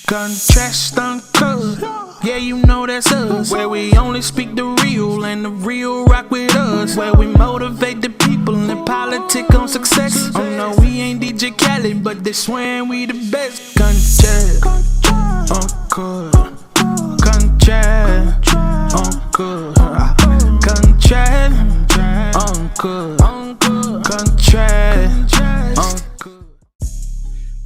Contrast uncut, yeah, you know that's us. Where we only speak the real and the real rock with us. Where we motivate the people and politic on success. Oh no, we ain't DJ Khaled, but they swearing we the best. Contrast uncut, contrast uncut, contrast uncut, contrast uncut.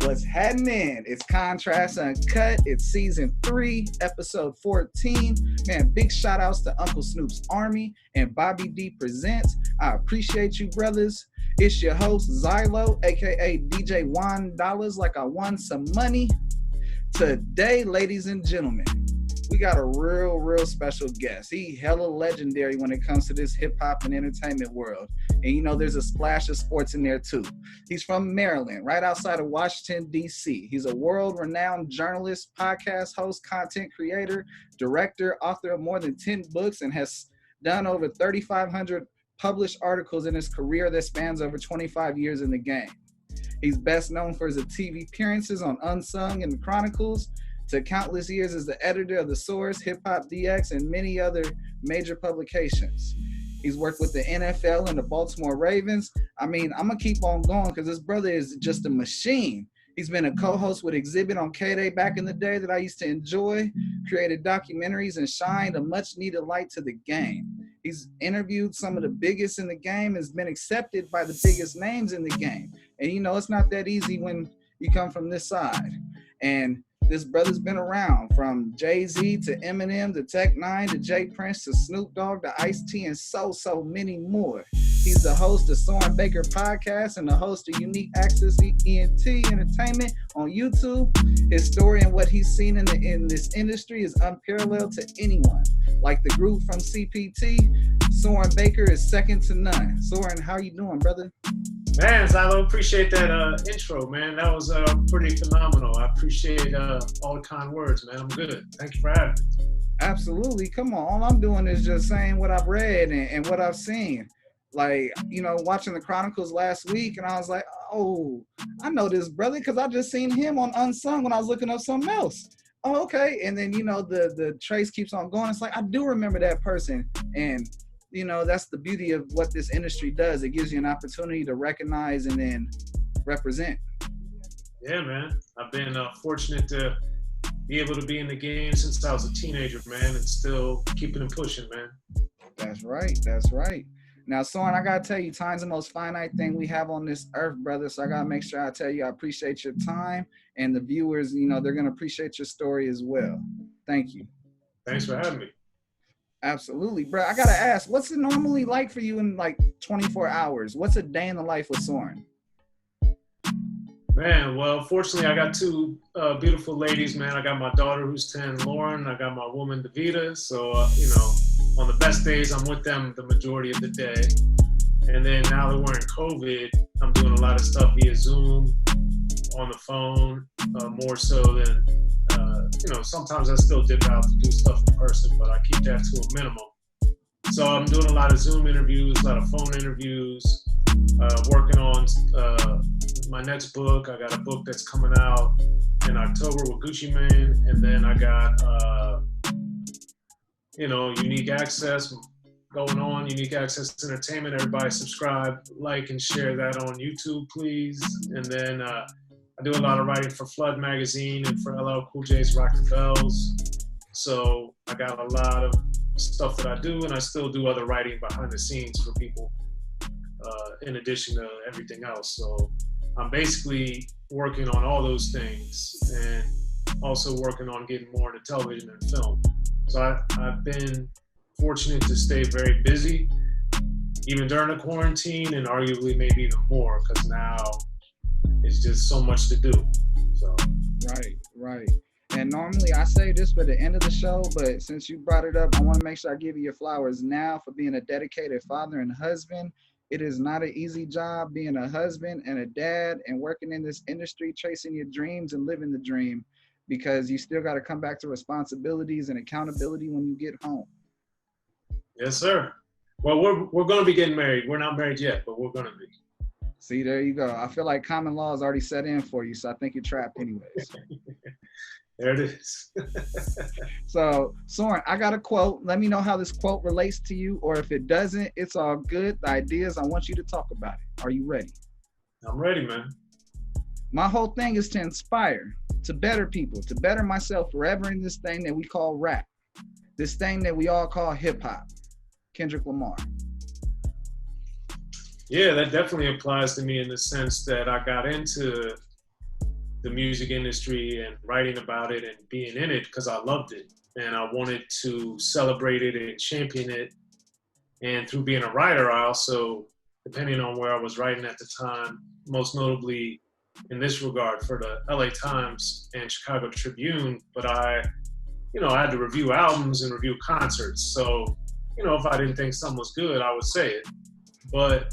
What's happening? It's Contrast Uncut. It's season 3, episode 14. Man, big shout outs to Uncle Snoop's Army and Bobby D Presents. I appreciate you, brothers. It's your host, Zylo, aka DJ Juan Dollars, like I won some money. Today, ladies and gentlemen, we got a real special guest. He hella legendary when it comes to this hip-hop and entertainment world. And you know, there's a splash of sports in there too. He's from Maryland, right outside of Washington, D.C. He's a world-renowned journalist, podcast host, content creator, director, author of more than 10 books, and has done over 3,500 published articles in his career that spans over 25 years in the game. He's best known for his TV appearances on Unsung and the Chronicles, to countless years as the editor of The Source, Hip Hop DX, and many other major publications. He's worked with the NFL and the Baltimore Ravens. I mean, I'm going to keep on going because this brother is just a machine. He's been a co-host with Exhibit on K-Day back in the day that I used to enjoy, created documentaries, and shined a much-needed light to the game. He's interviewed some of the biggest in the game, has been accepted by the biggest names in the game. And, you know, it's not that easy when you come from this side. And this brother's been around from Jay-Z to Eminem to Tech Nine to Jay Prince to Snoop Dogg to Ice-T and so many more. He's the host of Soren Baker podcast and the host of Unique Access Ent Entertainment on YouTube. His story and what he's seen in this industry is unparalleled to anyone. Like the group from CPT, Soren Baker is second to none. Soren, how you doing, brother? Man, Zylo, appreciate that intro, man. That was pretty phenomenal. I appreciate all the kind words, man. I'm good. Thank you for having me. Absolutely. Come on. All I'm doing is just saying what I've read and what I've seen. Like, you know, watching the Chronicles last week, and I was like, oh, I know this brother because I just seen him on Unsung when I was looking up something else. Oh, okay. And then, you know, the trace keeps on going. It's like, I do remember that person. And you know, that's the beauty of what this industry does. It gives you an opportunity to recognize and then represent. Yeah, man. I've been fortunate to be able to be in the game since I was a teenager, man, and still keeping and pushing, man. That's right. That's right. Now, Soren, I got to tell you, time's the most finite thing we have on this earth, brother. So I got to make sure I tell you I appreciate your time. And the viewers, you know, they're going to appreciate your story as well. Thank you. Thanks for having me. Absolutely, bro. I gotta ask, what's it normally like for you in like 24 hours? What's a day in the life with Soren? Man, well, fortunately, I got two beautiful ladies, man. I got my daughter who's 10, Lauren. I got my woman, Davita. So, you know, on the best days, I'm with them the majority of the day. And then now that we're in COVID, I'm doing a lot of stuff via Zoom, on the phone, more so than you know, sometimes I still dip out to do stuff in person, but I keep that to a minimum. So I'm doing a lot of Zoom interviews, a lot of phone interviews, working on my next book. I got a book that's coming out in October with Gucci Mane, and then I got, you know, Unique Access going on, Unique Access Entertainment. Everybody subscribe, like, and share that on YouTube, please. And then I do a lot of writing for Flood Magazine and for LL Cool J's Rock the Bells. So I got a lot of stuff that I do, and I still do other writing behind the scenes for people in addition to everything else. So I'm basically working on all those things and also working on getting more into television and film. So I've been fortunate to stay very busy, even during the quarantine, and arguably maybe even more, because now it's just so much to do. So Right. And normally I say this for the end of the show, but since you brought it up, I want to make sure I give you your flowers now for being a dedicated father and husband. It is not an easy job being a husband and a dad and working in this industry, chasing your dreams and living the dream, because you still got to come back to responsibilities and accountability when you get home. Yes, sir. Well, we're going to be getting married. We're not married yet, but we're going to be. See, there you go. I feel like common law is already set in for you, so I think you're trapped anyways. There it is. So, Soren, I got a quote. Let me know how this quote relates to you, or if it doesn't, it's all good. The idea is I want you to talk about it. Are you ready? I'm ready, man. My whole thing is to inspire, to better people, to better myself forever in this thing that we call rap, this thing that we all call hip hop. Kendrick Lamar. Yeah, that definitely applies to me in the sense that I got into the music industry and writing about it and being in it because I loved it. And I wanted to celebrate it and champion it. And through being a writer, I also, depending on where I was writing at the time, most notably in this regard for the LA Times and Chicago Tribune, but I had to review albums and review concerts. So, if I didn't think something was good, I would say it. But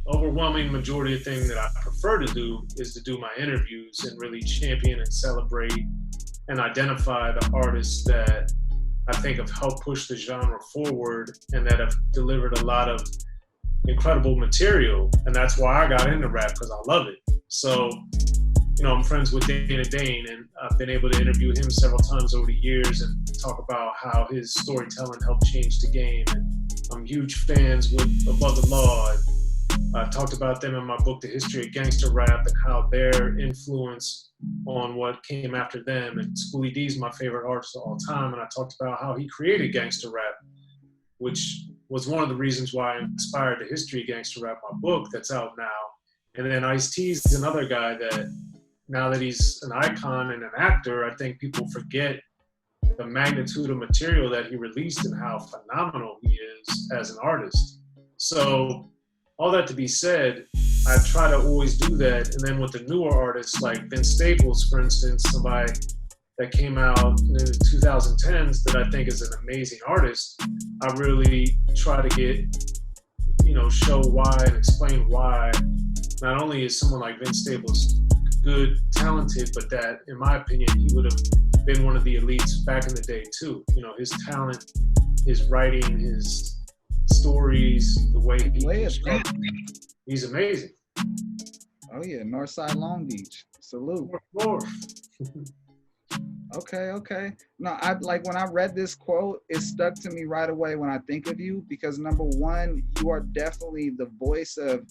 overwhelming majority of the thing that I prefer to do is to do my interviews and really champion and celebrate and identify the artists that I think have helped push the genre forward and that have delivered a lot of incredible material. And that's why I got into rap, because I love it. So, I'm friends with Dana Dane, and I've been able to interview him several times over the years and talk about how his storytelling helped change the game. And I'm huge fans with Above the Law. I talked about them in my book, The History of Gangster Rap, and how their influence on what came after them. And Schoolie D's my favorite artist of all time. And I talked about how he created gangster rap, which was one of the reasons why I inspired The History of Gangster Rap, my book that's out now. And then Ice-T's another guy that, now that he's an icon and an actor, I think people forget the magnitude of material that he released and how phenomenal he is as an artist. So all that to be said, I try to always do that. And then with the newer artists like Vince Staples, for instance, somebody that came out in the 2010s that I think is an amazing artist, I really try to get, show why and explain why not only is someone like Vince Staples good, talented, but that, in my opinion, he would have been one of the elites back in the day too. His talent, his writing, his stories, the way he's amazing. Oh yeah, Northside Long Beach. Salute. Okay. No, I like when I read this quote, it stuck to me right away when I think of you, because number one, you are definitely the voice of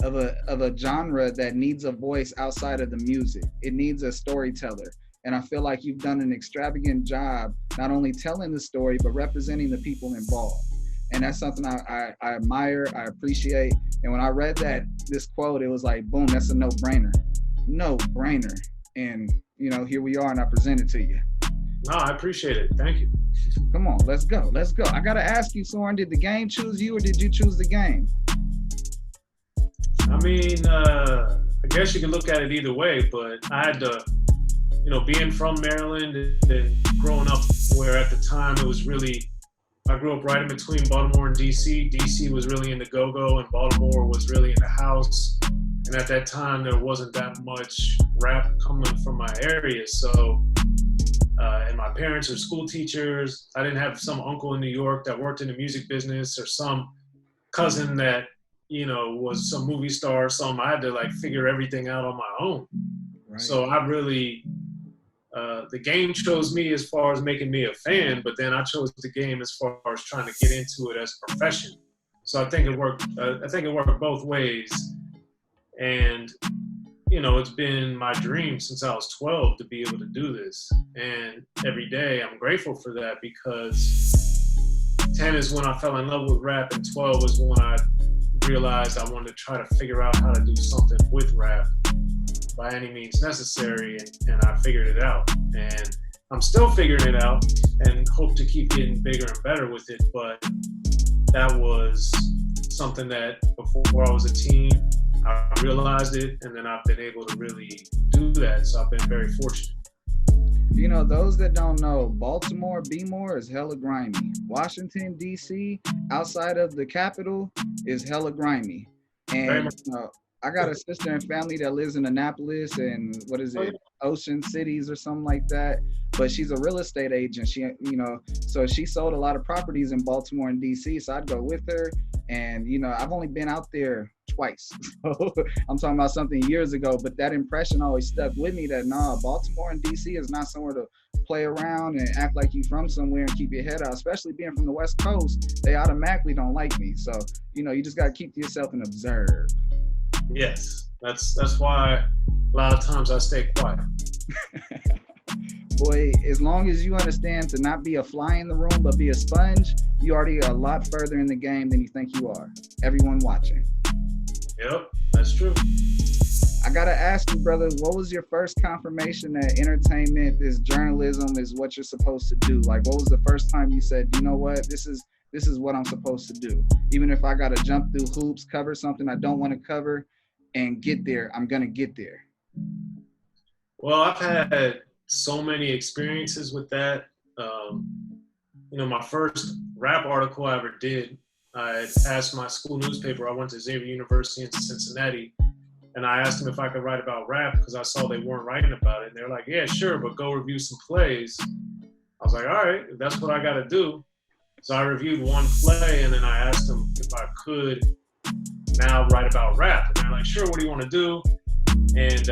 a genre that needs a voice outside of the music. It needs a storyteller. And I feel like you've done an extravagant job, not only telling the story, but representing the people involved. And that's something I admire, I appreciate. And when I read this quote, it was like, boom, that's a no-brainer. No-brainer. And, here we are, and I present it to you. No, I appreciate it. Thank you. Come on, let's go. I got to ask you, Soren, did the game choose you or did you choose the game? I mean, I guess you can look at it either way, but I had to, being from Maryland and growing up where at the time it was really, I grew up right in between Baltimore and DC. DC was really in the go-go and Baltimore was really in the house. And at that time, there wasn't that much rap coming from my area. So, and my parents are school teachers. I didn't have some uncle in New York that worked in the music business or some cousin that, was some movie star or something. I had to figure everything out on my own. Right. So I really, the game chose me as far as making me a fan, but then I chose the game as far as trying to get into it as a profession. So I think it worked. I think it worked both ways. And, it's been my dream since I was 12 to be able to do this. And every day I'm grateful for that, because 10 is when I fell in love with rap and 12 was when I realized I wanted to try to figure out how to do something with rap by any means necessary. And I figured it out. And I'm still figuring it out and hope to keep getting bigger and better with it. But that was something that before I was a teen, I realized it, and then I've been able to really do that. So I've been very fortunate. Those that don't know, Baltimore, B-more is hella grimy. Washington, D.C., outside of the capital, is hella grimy. And I got a sister and family that lives in Annapolis and Ocean Cities or something like that. But she's a real estate agent. She, so she sold a lot of properties in Baltimore and D.C. So I'd go with her. And, I've only been out there twice. I'm talking about something years ago, but that impression always stuck with me that Baltimore and DC is not somewhere to play around and act like you from somewhere and keep your head out, especially being from the West Coast. They automatically don't like me. So, you just got to keep to yourself and observe. Yes, that's why a lot of times I stay quiet. Boy, as long as you understand to not be a fly in the room, but be a sponge, you already are a lot further in the game than you think you are. Everyone watching. Yep, that's true. I gotta ask you, brother, what was your first confirmation that entertainment, this journalism is what you're supposed to do? Like, what was the first time you said, you know what, this is what I'm supposed to do? Even if I gotta jump through hoops, cover something I don't want to cover, and get there, I'm gonna get there. Well, I've had so many experiences with that. My first rap article I ever did, I asked my school newspaper. I went to Xavier University in Cincinnati, and I asked them if I could write about rap because I saw they weren't writing about it. And they're like, yeah, sure, but go review some plays. I was like, all right, that's what I got to do. So I reviewed one play, and then I asked them if I could now write about rap. And they're like, sure, what do you want to do? And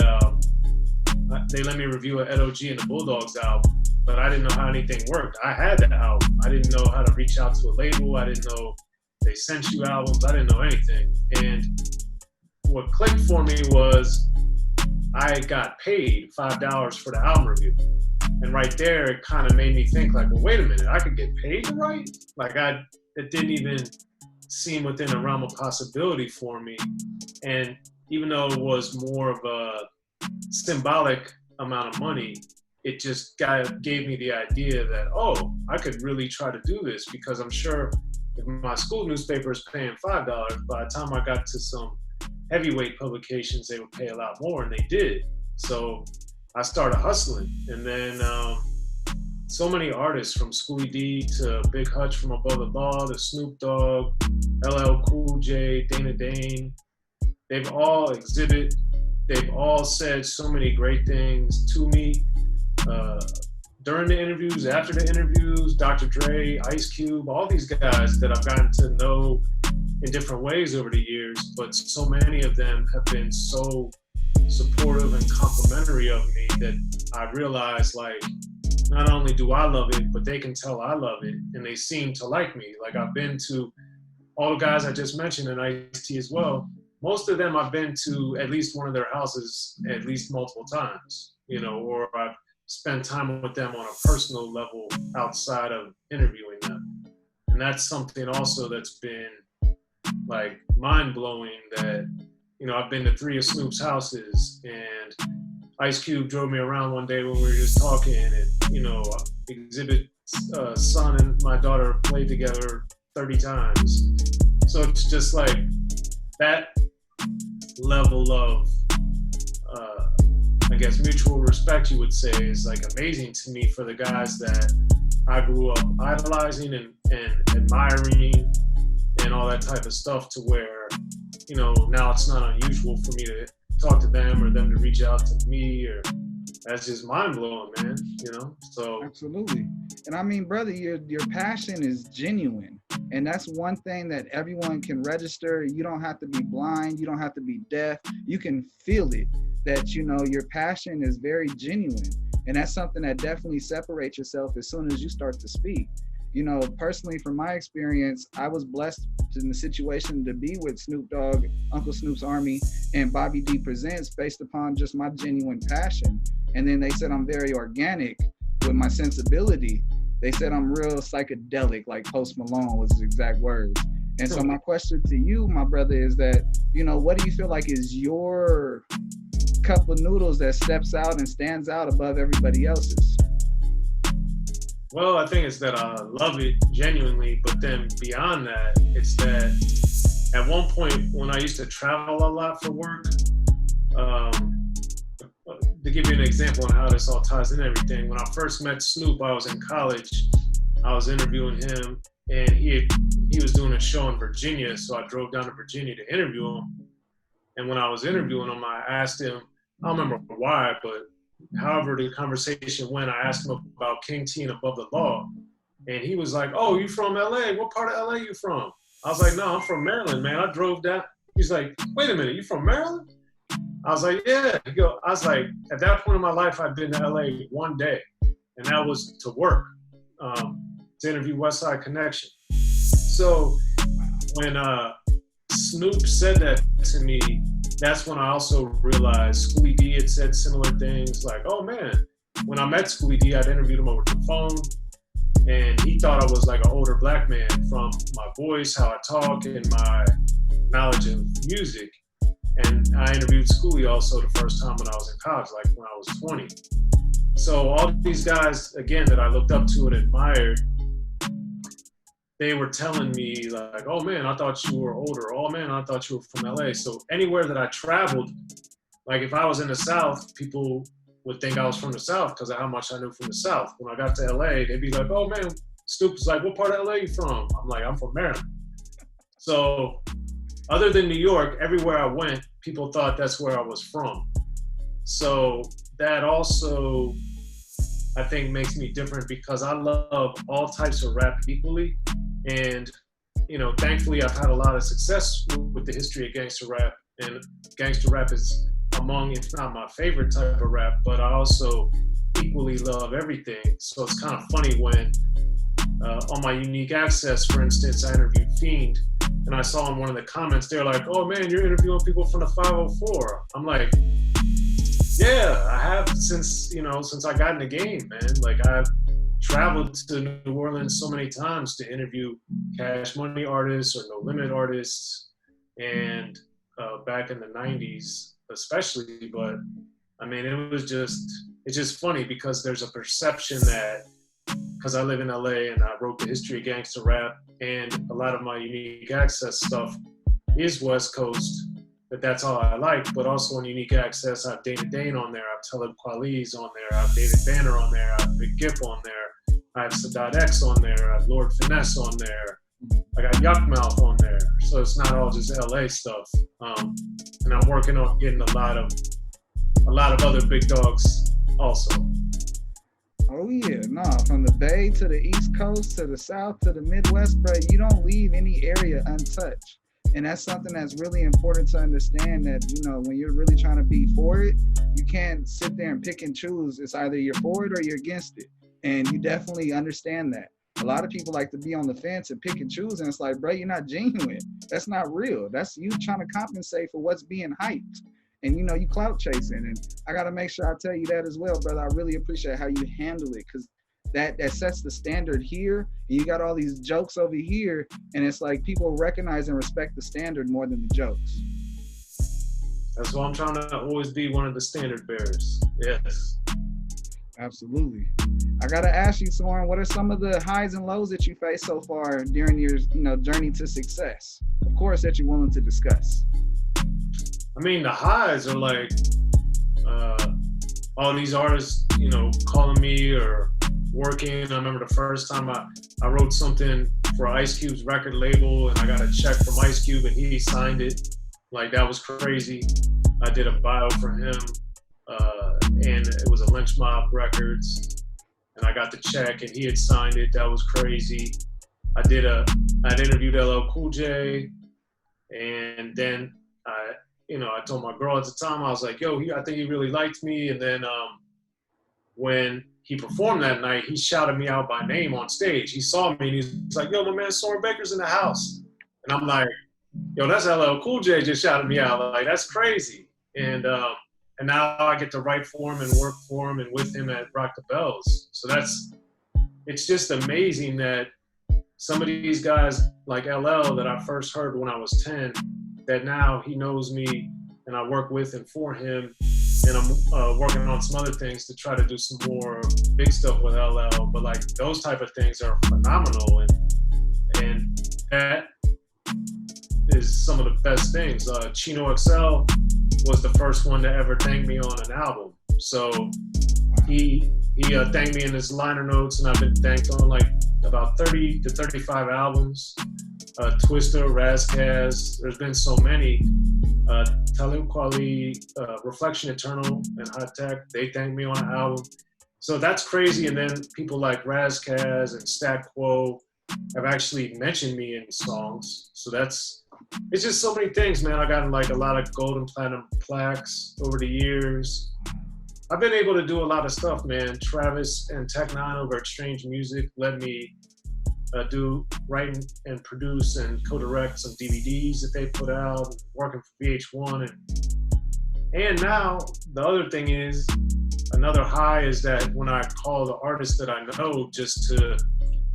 they let me review an Ed O.G. and the Bulldogs album, but I didn't know how anything worked. I had the album. I didn't know how to reach out to a label. I didn't know they sent you albums. I didn't know anything. And what clicked for me was I got paid $5 for the album review. And right there, it kind of made me think like, well, wait a minute, I could get paid to write? Like it didn't even seem within the realm of possibility for me. And even though it was more of a symbolic amount of money, it just gave me the idea that, oh, I could really try to do this, because I'm sure if my school newspaper is paying $5, by the time I got to some heavyweight publications, they would pay a lot more, and they did. So I started hustling. And then so many artists, from Schoolie D to Big Hutch from Above the Law to Snoop Dogg, LL Cool J, Dana Dane, they've all exhibit. They've all said so many great things to me during the interviews, after the interviews. Dr. Dre, Ice Cube, all these guys that I've gotten to know in different ways over the years, but so many of them have been so supportive and complimentary of me that I realized, like, not only do I love it, but they can tell I love it, and they seem to like me. Like, I've been to all the guys I just mentioned, and Ice-T as well. Most of them I've been to at least one of their houses at least multiple times, or I've spent time with them on a personal level outside of interviewing them. And that's something also that's been like mind-blowing, that, I've been to 3 of Snoop's houses, and Ice Cube drove me around one day when we were just talking, and, Exhibit's son and my daughter played together 30 times. So it's just like that level of, I guess, mutual respect, you would say, is like amazing to me for the guys that I grew up idolizing and admiring and all that type of stuff, to where, now it's not unusual for me to talk to them or them to reach out to me, or that's just mind blowing, man, so. Absolutely. And I mean, brother, your passion is genuine. And that's one thing that everyone can register. You don't have to be blind. You don't have to be deaf. You can feel it, that, your passion is very genuine. And that's something that definitely separates yourself as soon as you start to speak. Personally, from my experience, I was blessed in the situation to be with Snoop Dogg, Uncle Snoop's Army, and Bobby D Presents based upon just my genuine passion. And then they said I'm very organic with my sensibility. They said I'm real psychedelic, like Post Malone was his exact words. And so my question to you, my brother, is that, what do you feel like is your cup of noodles that steps out and stands out above everybody else's? Well, I think it's that I love it genuinely, but then beyond that, it's that at one point when I used to travel a lot for work, to give you an example on how this all ties in everything, when I first met Snoop, I was in college. I was interviewing him, and he was doing a show in Virginia, so I drove down to Virginia to interview him. And when I was interviewing him, I asked him, I don't remember why, but however the conversation went, I asked him about King T and Above the Law. And he was like, oh, you from LA? What part of LA you from? I was like, no, I'm from Maryland, man. I drove He's like, wait a minute, you from Maryland? I was like, yeah. I was like, at that point in my life, I'd been to LA one day, and that was to work, to interview Westside Connection. So when Snoops said that to me, that's when I also realized Schoolie D had said similar things like, oh man, when I met Schoolie D, I'd interviewed him over the phone, and he thought I was like an older black man from my voice, how I talk, and my knowledge of music. And I interviewed Schoolie also the first time when I was in college, like when I was 20. So all these guys, again, that I looked up to and admired, they were telling me like, oh man, I thought you were older. Oh man, I thought you were from LA. So anywhere that I traveled, like if I was in the South, people would think I was from the South because of how much I knew from the South. When I got to LA, they'd be like, oh man, Snoops is like, what part of LA you from? I'm like, I'm from Maryland. So other than New York, everywhere I went, people thought that's where I was from. So that also, I think, makes me different because I love all types of rap equally. And, you know, thankfully I've had a lot of success with the history of gangster rap, and gangster rap is among, if not my favorite type of rap, but I also equally love everything. So it's kind of funny when on my Unique Access, for instance, I interviewed Fiend, and I saw in one of the comments, they're like, oh man, you're interviewing people from the 504. I'm like, yeah, I have since I got in the game, man. Like I've traveled to New Orleans so many times to interview Cash Money artists or No Limit artists, and back in the 90s especially. But I mean, it's just funny because there's a perception that because I live in LA and I wrote the history of gangster rap and a lot of my Unique Access stuff is West Coast, that's all I like. But also on Unique Access, I have Dana Dane on there, I have Talib Kweli's on there, I have David Banner on there, I have Big Gip on there, I have Sadat X on there, I have Lord Finesse on there, I got Yuck Mouth on there. So it's not all just LA stuff. And I'm working on getting a lot of other big dogs also. Oh yeah, nah, from the Bay to the East Coast to the South to the Midwest, bro, you don't leave any area untouched. And that's something that's really important to understand, that, you know, when you're really trying to be for it, you can't sit there and pick and choose. It's either you're for it or you're against it. And you definitely understand that. A lot of people like to be on the fence and pick and choose, and it's like, bro, you're not genuine. That's not real. That's you trying to compensate for what's being hyped. And, you know, you clout chasing. And I got to make sure I tell you that as well, brother. I really appreciate how you handle it, because that sets the standard here. And you got all these jokes over here. And it's like people recognize and respect the standard more than the jokes. That's why I'm trying to always be one of the standard bearers. Yes. Absolutely. I got to ask you, Soren, what are some of the highs and lows that you faced so far during your, journey to success? Of course, that you're willing to discuss. I mean, the highs are like all these artists, calling me or working. I remember the first time I wrote something for Ice Cube's record label, and I got a check from Ice Cube and he signed it. Like, that was crazy. I did a bio for him, and it was a Lynch Mob Records, and I got the check and he had signed it. That was crazy. I'd interviewed LL Cool J, and then I told my girl at the time, I was like, yo, I think he really liked me. And then when he performed that night, he shouted me out by name on stage. He saw me and he's like, yo, my man Soren Baker's in the house. And I'm like, yo, that's LL Cool J just shouted me out. Like, that's crazy. And now I get to write for him and work for him and with him at Rock the Bells. So it's just amazing that some of these guys like LL that I first heard when I was 10, that now he knows me and I work with and for him, and I'm working on some other things to try to do some more big stuff with LL. But like, those type of things are phenomenal, and that is some of the best things. Chino XL was the first one to ever thank me on an album. So he thanked me in his liner notes, and I've been thanked on like about 30 to 35 albums. Twister, Razkaz, there's been so many. Talib Kweli, Reflection Eternal, and Hot Tech, they thanked me on an album. So that's crazy. And then people like Razkaz and Stat Quo have actually mentioned me in songs. So that's it's just so many things, man. I got like a lot of gold and platinum plaques over the years. I've been able to do a lot of stuff, man. Travis and Tech9 over at Strange Music let me write and produce and co-direct some DVDs that they put out, working for VH1. And now the other thing is, another high is that when I call the artists that I know just to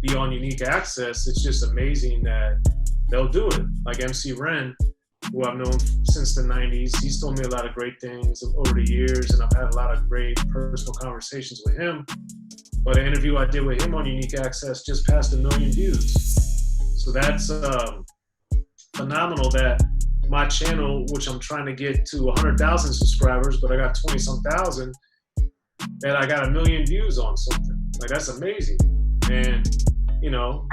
be on Unique Access, it's just amazing that they'll do it. Like MC Ren, who I've known since the 90s, he's told me a lot of great things over the years, and I've had a lot of great personal conversations with him. But an interview I did with him on Unique Access just passed 1 million views. So that's phenomenal that my channel, which I'm trying to get to 100,000 subscribers, but I got 20-some thousand, that I got 1 million views on something. Like, that's amazing. And, you know,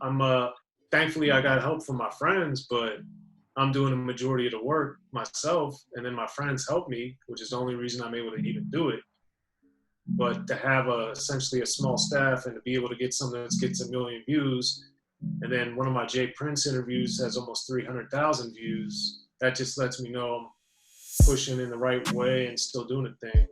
I'm thankfully I got help from my friends, but I'm doing the majority of the work myself. And then my friends help me, which is the only reason I'm able to even do it. But to have essentially a small staff and to be able to get something that gets 1 million views, and then one of my Jay Prince interviews has almost 300,000 views, that just lets me know I'm pushing in the right way and still doing a thing.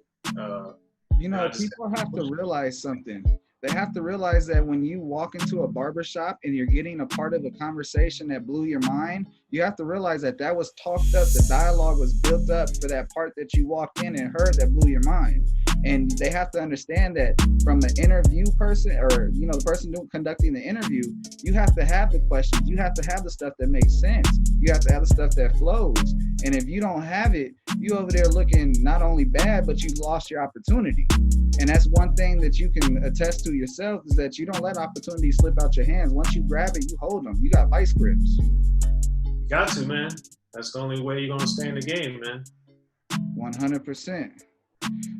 You know, people have to realize something. They have to realize that when you walk into a barbershop and you're getting a part of a conversation that blew your mind, you have to realize that that was talked up. The dialogue was built up for that part that you walked in and heard that blew your mind. And they have to understand that from the interview person, or, you know, the person conducting the interview, you have to have the questions. You have to have the stuff that makes sense. You have to have the stuff that flows. And if you don't have it, you over there looking not only bad, but you've lost your opportunity. And that's one thing that you can attest to yourself, is that you don't let opportunities slip out your hands. Once you grab it, you hold them. You got vice grips. You got to, man. That's the only way you're going to stay in the game, man. 100%.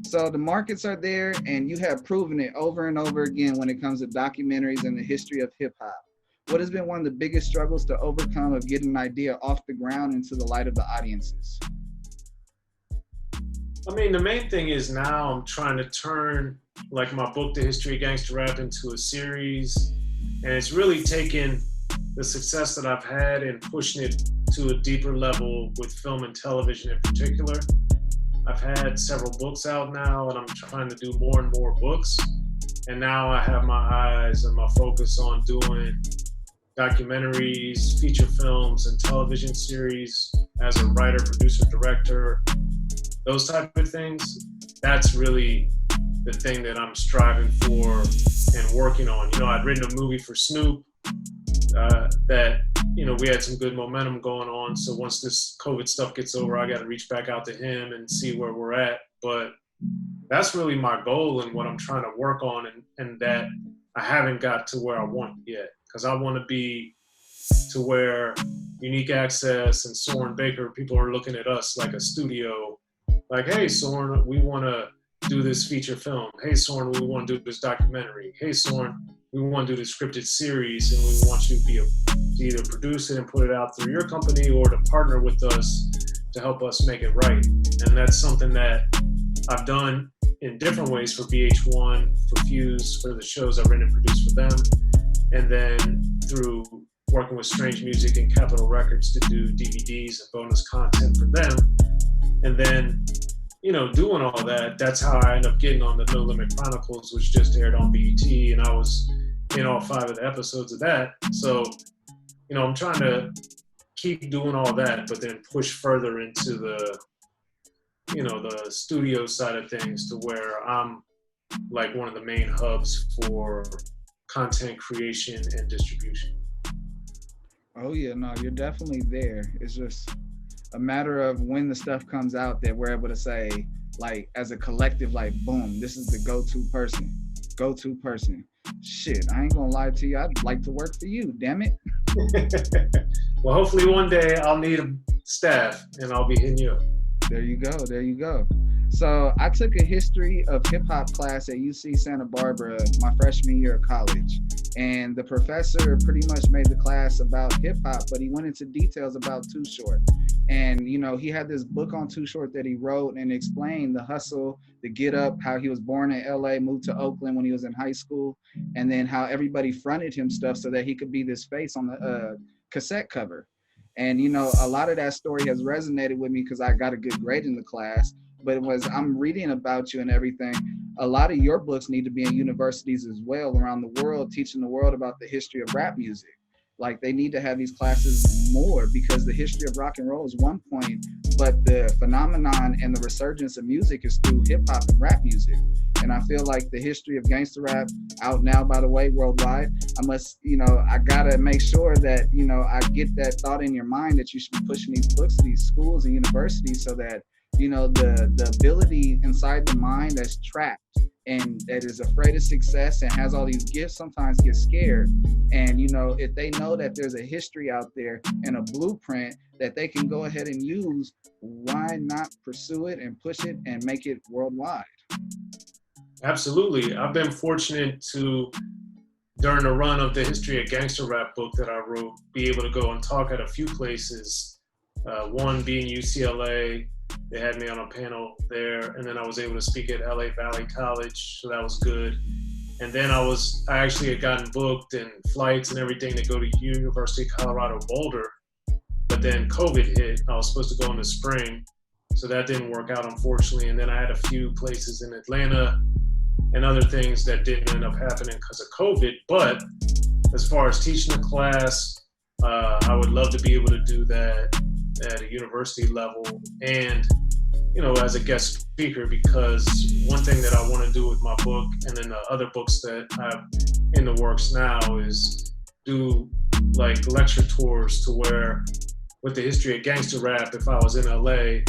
So the markets are there, and you have proven it over and over again when it comes to documentaries and the history of hip hop. What has been one of the biggest struggles to overcome of getting an idea off the ground into the light of the audiences? I mean, the main thing is now I'm trying to turn like my book, The History of Gangster Rap, into a series. And it's really taken the success that I've had and pushing it to a deeper level with film and television in particular. I've had several books out now, and I'm trying to do more and more books. And now I have my eyes and my focus on doing documentaries, feature films, and television series as a writer, producer, director, those type of things. That's really the thing that I'm striving for and working on. You know, I'd written a movie for Snoop that, you know, we had some good momentum going on. So once this COVID stuff gets over, I got to reach back out to him and see where we're at. But that's really my goal and what I'm trying to work on, and that I haven't got to where I want yet. Because I want to be to where Unique Access and Soren Baker, people are looking at us like a studio. Like, hey, Soren, we want to do this feature film. Hey, Soren, we want to do this documentary. Hey, Soren, we want to do this scripted series, and we want you to either produce it and put it out through your company, or to partner with us to help us make it right. And that's something that I've done in different ways for VH1, for Fuse, for the shows I've written and produced for them, and then through working with Strange Music and Capitol Records to do DVDs and bonus content for them. And then, you know, doing all that, that's how I ended up getting on the No Limit Chronicles, which just aired on BET, and I was in all 5 of the episodes of that. So, you know, I'm trying to keep doing all that, but then push further into the, you know, the studio side of things, to where I'm like one of the main hubs for content creation and distribution. Oh yeah, no, you're definitely there. It's just a matter of when the stuff comes out that we're able to say, like, as a collective, like, boom, this is the go-to person. Shit, I ain't gonna lie to you, I'd like to work for you, damn it. Well, hopefully one day I'll need a staff and I'll be hitting you up. There you go. So I took a history of hip hop class at UC Santa Barbara my freshman year of college. And the professor pretty much made the class about hip hop, but he went into details about Too Short. And, you know, he had this book on Too Short that he wrote and explained the hustle, the get up, how he was born in LA, moved to Oakland when he was in high school, and then how everybody fronted him stuff so that he could be this face on the cassette cover. And, you know, a lot of that story has resonated with me because I got a good grade in the class. But it was, I'm reading about you and everything. A lot of your books need to be in universities as well around the world, teaching the world about the history of rap music. Like, they need to have these classes more, because the history of rock and roll is one point, but the phenomenon and the resurgence of music is through hip hop and rap music. And I feel like the history of gangster rap, out now, by the way, worldwide, I must, you know, I gotta make sure that, you know, I get that thought in your mind that you should be pushing these books to these schools and universities, so that, you know, the ability inside the mind that's trapped and that is afraid of success and has all these gifts sometimes gets scared. And, you know, if they know that there's a history out there and a blueprint that they can go ahead and use, why not pursue it and push it and make it worldwide? Absolutely. I've been fortunate to, during the run of the history of gangster rap book that I wrote, be able to go and talk at a few places. One being UCLA. They had me on a panel there, and then I was able to speak at LA Valley College, so that was good. And then I actually had gotten booked and flights and everything to go to University of Colorado Boulder, but then COVID hit. I was supposed to go in the spring, so that didn't work out, unfortunately. And then I had a few places in Atlanta and other things that didn't end up happening because of COVID. But as far as teaching a class, I would love to be able to do that at a university level, and, you know, as a guest speaker, because one thing that I want to do with my book and then the other books that I have in the works now is do like lecture tours, to where with the history of gangster rap, if I was in LA,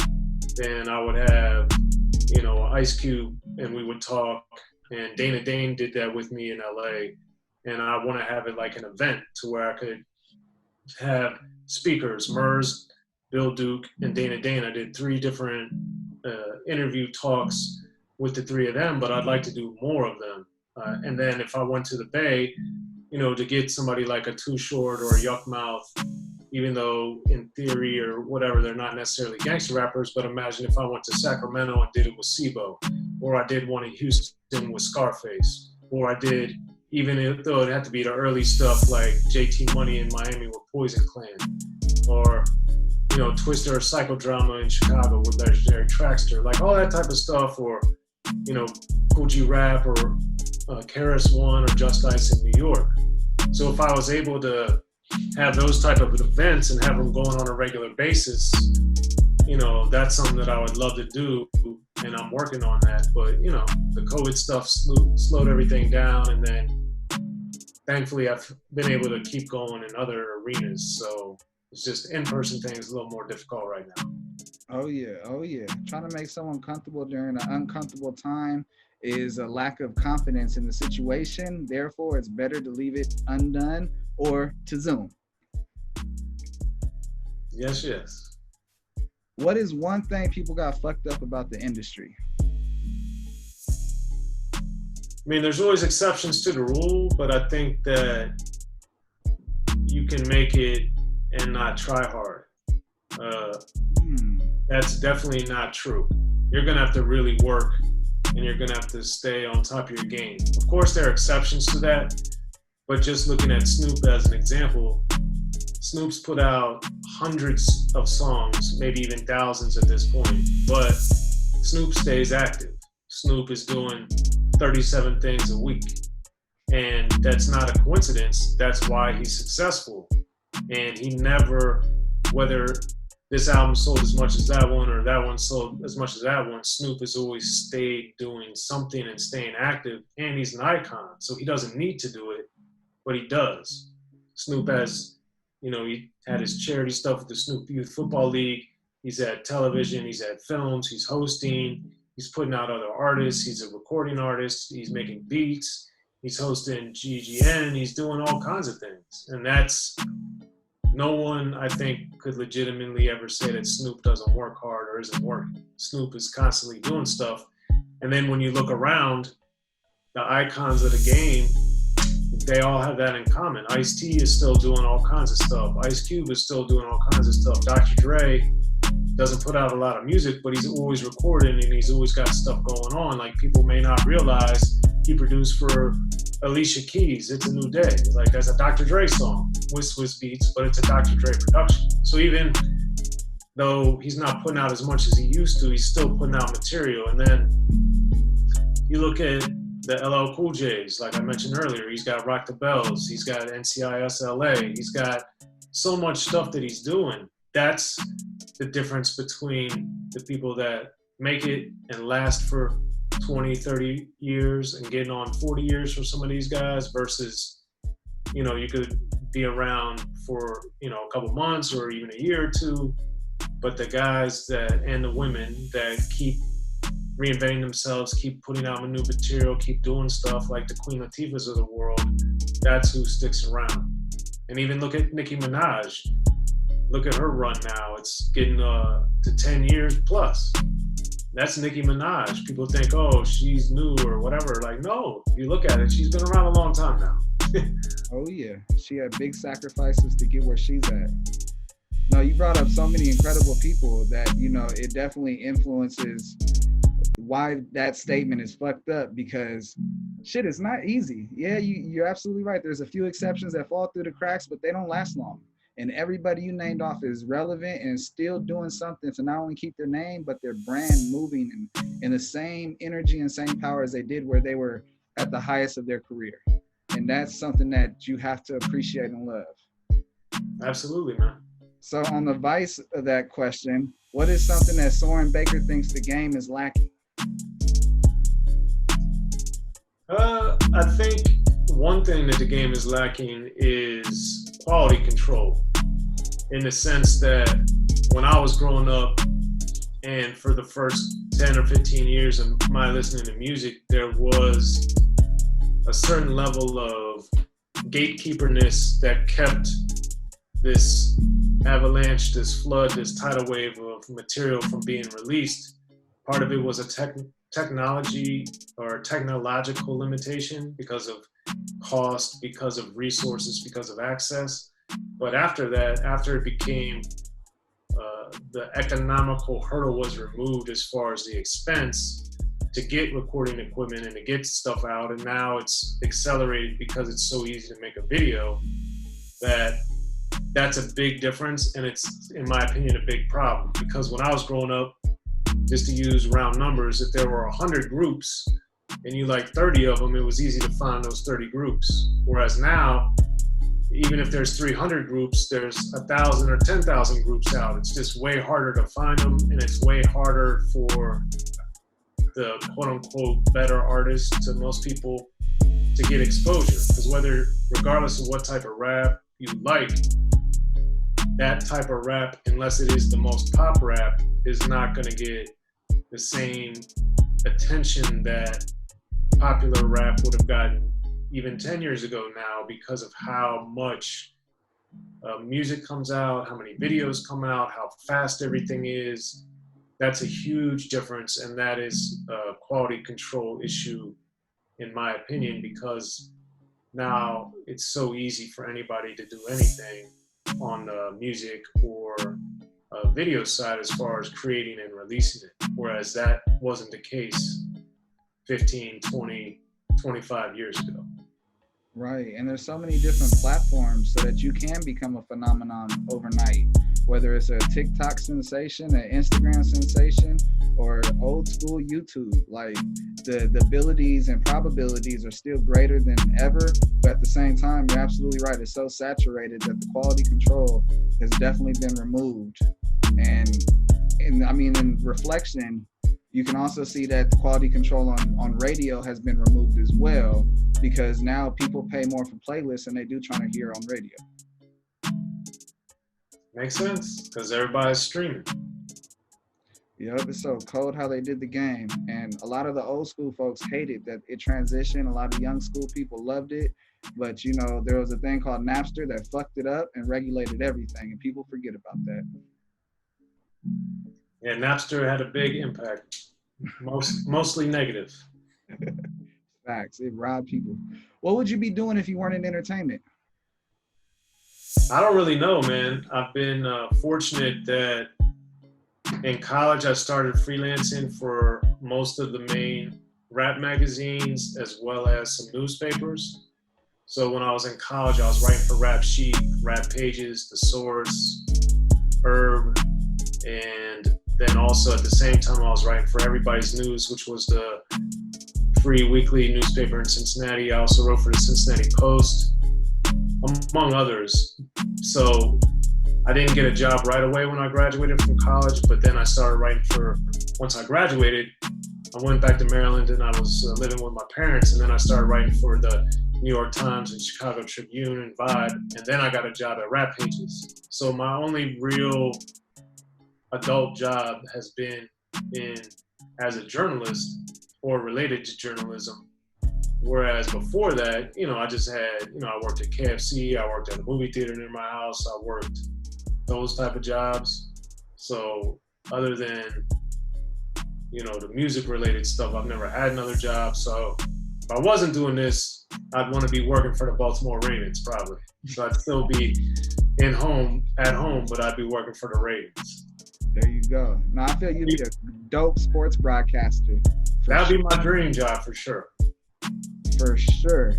then I would have, you know, Ice Cube and we would talk, and Dana Dane did that with me in LA, and I want to have it like an event to where I could have speakers, Murs, Bill Duke, and Dana Dane. I did 3 different interview talks with the 3 of them, but I'd like to do more of them. And then if I went to the Bay, you know, to get somebody like a Too Short or a Yuck Mouth, even though in theory or whatever, they're not necessarily gangster rappers, but imagine if I went to Sacramento and did it with Sibo, or I did one in Houston with Scarface, or I did, even though it had to be the early stuff like JT Money in Miami with Poison Clan, or, you know, Twister or Psychodrama in Chicago with Legendary Trackster, like all that type of stuff, or, you know, Kool G Rap or Karis One or Just Ice in New York. So if I was able to have those type of events and have them going on a regular basis, you know, that's something that I would love to do, and I'm working on that. But, you know, the COVID stuff slowed everything down, and then thankfully I've been able to keep going in other arenas. So it's just in-person things a little more difficult right now. Oh yeah. Trying to make someone comfortable during an uncomfortable time is a lack of confidence in the situation. Therefore, it's better to leave it undone or to Zoom. Yes. What is one thing people got fucked up about the industry? I mean, there's always exceptions to the rule, but I think that you can make it and not try hard. That's definitely not true. You're gonna have to really work, and you're gonna have to stay on top of your game. Of course, there are exceptions to that, but just looking at Snoop as an example, Snoop's put out hundreds of songs, maybe even thousands at this point, but Snoop stays active. Snoop is doing 37 things a week, and that's not a coincidence. That's why he's successful. And he never, whether this album sold as much as that one or that one sold as much as that one, Snoop has always stayed doing something and staying active, and he's an icon, so he doesn't need to do it, but he does. Snoop has, you know, he had his charity stuff with the Snoop Youth Football League. He's at television, he's at films, he's hosting, he's putting out other artists, he's a recording artist, he's making beats, he's hosting GGN, he's doing all kinds of things. And that's, no one, I think, could legitimately ever say that Snoop doesn't work hard or isn't working. Snoop is constantly doing stuff. And then when you look around, the icons of the game, they all have that in common. Ice-T is still doing all kinds of stuff. Ice Cube is still doing all kinds of stuff. Dr. Dre doesn't put out a lot of music, but he's always recording and he's always got stuff going on. Like, people may not realize he produced for Alicia Keys, It's a New Day. Like, that's a Dr. Dre song with Swiss beats, but it's a Dr. Dre production. So even though he's not putting out as much as he used to, he's still putting out material. And then you look at the LL Cool J's, like I mentioned earlier, he's got Rock the Bells, he's got NCIS LA, he's got so much stuff that he's doing. That's the difference between the people that make it and last for 20, 30 years and getting on 40 years for some of these guys versus, you know, you could be around for, you know, a couple months or even a year or two, but the guys that, and the women that keep reinventing themselves, keep putting out new material, keep doing stuff like the Queen Latifahs of the world, that's who sticks around. And even look at Nicki Minaj. Look at her run now. It's getting to 10 years plus. That's Nicki Minaj. People think, oh, she's new or whatever. Like, no, you look at it, she's been around a long time now. Oh yeah, she had big sacrifices to get where she's at. No, you brought up so many incredible people that, you know, it definitely influences why that statement is fucked up, because shit, it's not easy. Yeah, you're absolutely right. There's a few exceptions that fall through the cracks, but they don't last long. And everybody you named off is relevant and still doing something to not only keep their name, but their brand moving in the same energy and same power as they did where they were at the highest of their career. And that's something that you have to appreciate and love. Absolutely, man. So on the vice of that question, what is something that Soren Baker thinks the game is lacking? I think one thing that the game is lacking is quality control, in the sense that when I was growing up and for the first 10 or 15 years of my listening to music, there was a certain level of gatekeeperness that kept this avalanche, this flood, this tidal wave of material from being released. Part of it was a technology or technological limitation because of cost, because of resources, because of access. But after that, after it became the economical hurdle was removed as far as the expense to get recording equipment and to get stuff out, and now it's accelerated because it's so easy to make a video, that's a big difference. And it's, in my opinion, a big problem, because when I was growing up, just to use round numbers, if there were 100 groups and you like 30 of them, it was easy to find those 30 groups. Whereas now, even if there's 300 groups, there's 1,000 or 10,000 groups out. It's just way harder to find them, and it's way harder for the quote unquote better artists, to most people, to get exposure. Because regardless of what type of rap you like, that type of rap, unless it is the most pop rap, is not going to get the same attention that popular rap would have gotten even 10 years ago now, because of how much music comes out, how many videos come out, how fast everything is. That's a huge difference, and that is a quality control issue, in my opinion, because now it's so easy for anybody to do anything on the music or video side as far as creating and releasing it, whereas that wasn't the case 15, 20, 25 years ago. Right, and there's so many different platforms so that you can become a phenomenon overnight, whether it's a TikTok sensation, an Instagram sensation, or old school YouTube. Like the abilities and probabilities are still greater than ever, but at the same time, you're absolutely right. It's so saturated that the quality control has definitely been removed. And I mean, in reflection, you can also see that the quality control on radio has been removed as well, because now people pay more for playlists than they do trying to hear on radio. Makes sense, because everybody's streaming. Yep, it's so cold how they did the game. And a lot of the old school folks hated that it transitioned. A lot of young school people loved it. But, you know, there was a thing called Napster that fucked it up and regulated everything. And people forget about that. Yeah, Napster had a big impact, mostly negative. Facts, it robbed people. What would you be doing if you weren't in entertainment? I don't really know, man. I've been fortunate that in college I started freelancing for most of the main rap magazines as well as some newspapers. So when I was in college, I was writing for Rap Sheet, Rap Pages, The Source, Herb, and then also at the same time I was writing for Everybody's News, which was the free weekly newspaper in Cincinnati. I also wrote for the Cincinnati Post, among others. So I didn't get a job right away when I graduated from college, but then I started writing once I graduated, I went back to Maryland and I was living with my parents, and then I started writing for the New York Times and Chicago Tribune and Vibe, and then I got a job at Rap Pages. So my only real adult job has been as a journalist or related to journalism. Whereas before that, I just had, I worked at KFC, I worked at a movie theater near my house, I worked those type of jobs. So other than, the music related stuff, I've never had another job. So if I wasn't doing this, I'd want to be working for the Baltimore Ravens probably. So I'd still be at home, but I'd be working for the Ravens. There you go. Now I feel you'd be a dope sports broadcaster. That'd be my dream job for sure. For sure.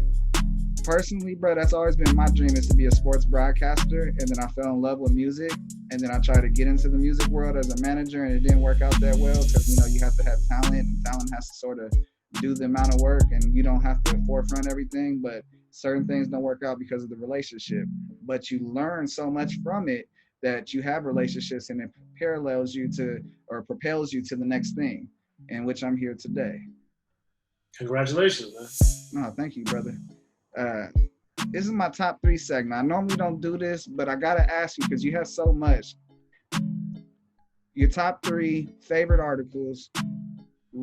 Personally, bro, that's always been my dream, is to be a sports broadcaster. And then I fell in love with music. And then I tried to get into the music world as a manager, and it didn't work out that well because, you have to have talent, and talent has to sort of do the amount of work, and you don't have to forefront everything. But certain things don't work out because of the relationship. But you learn so much from it that you have relationships, and it propels you to the next thing, in which I'm here today. Congratulations, man. No, thank you, brother. This is my top 3 segment. I normally don't do this, but I gotta ask you because you have so much. Your top 3 favorite articles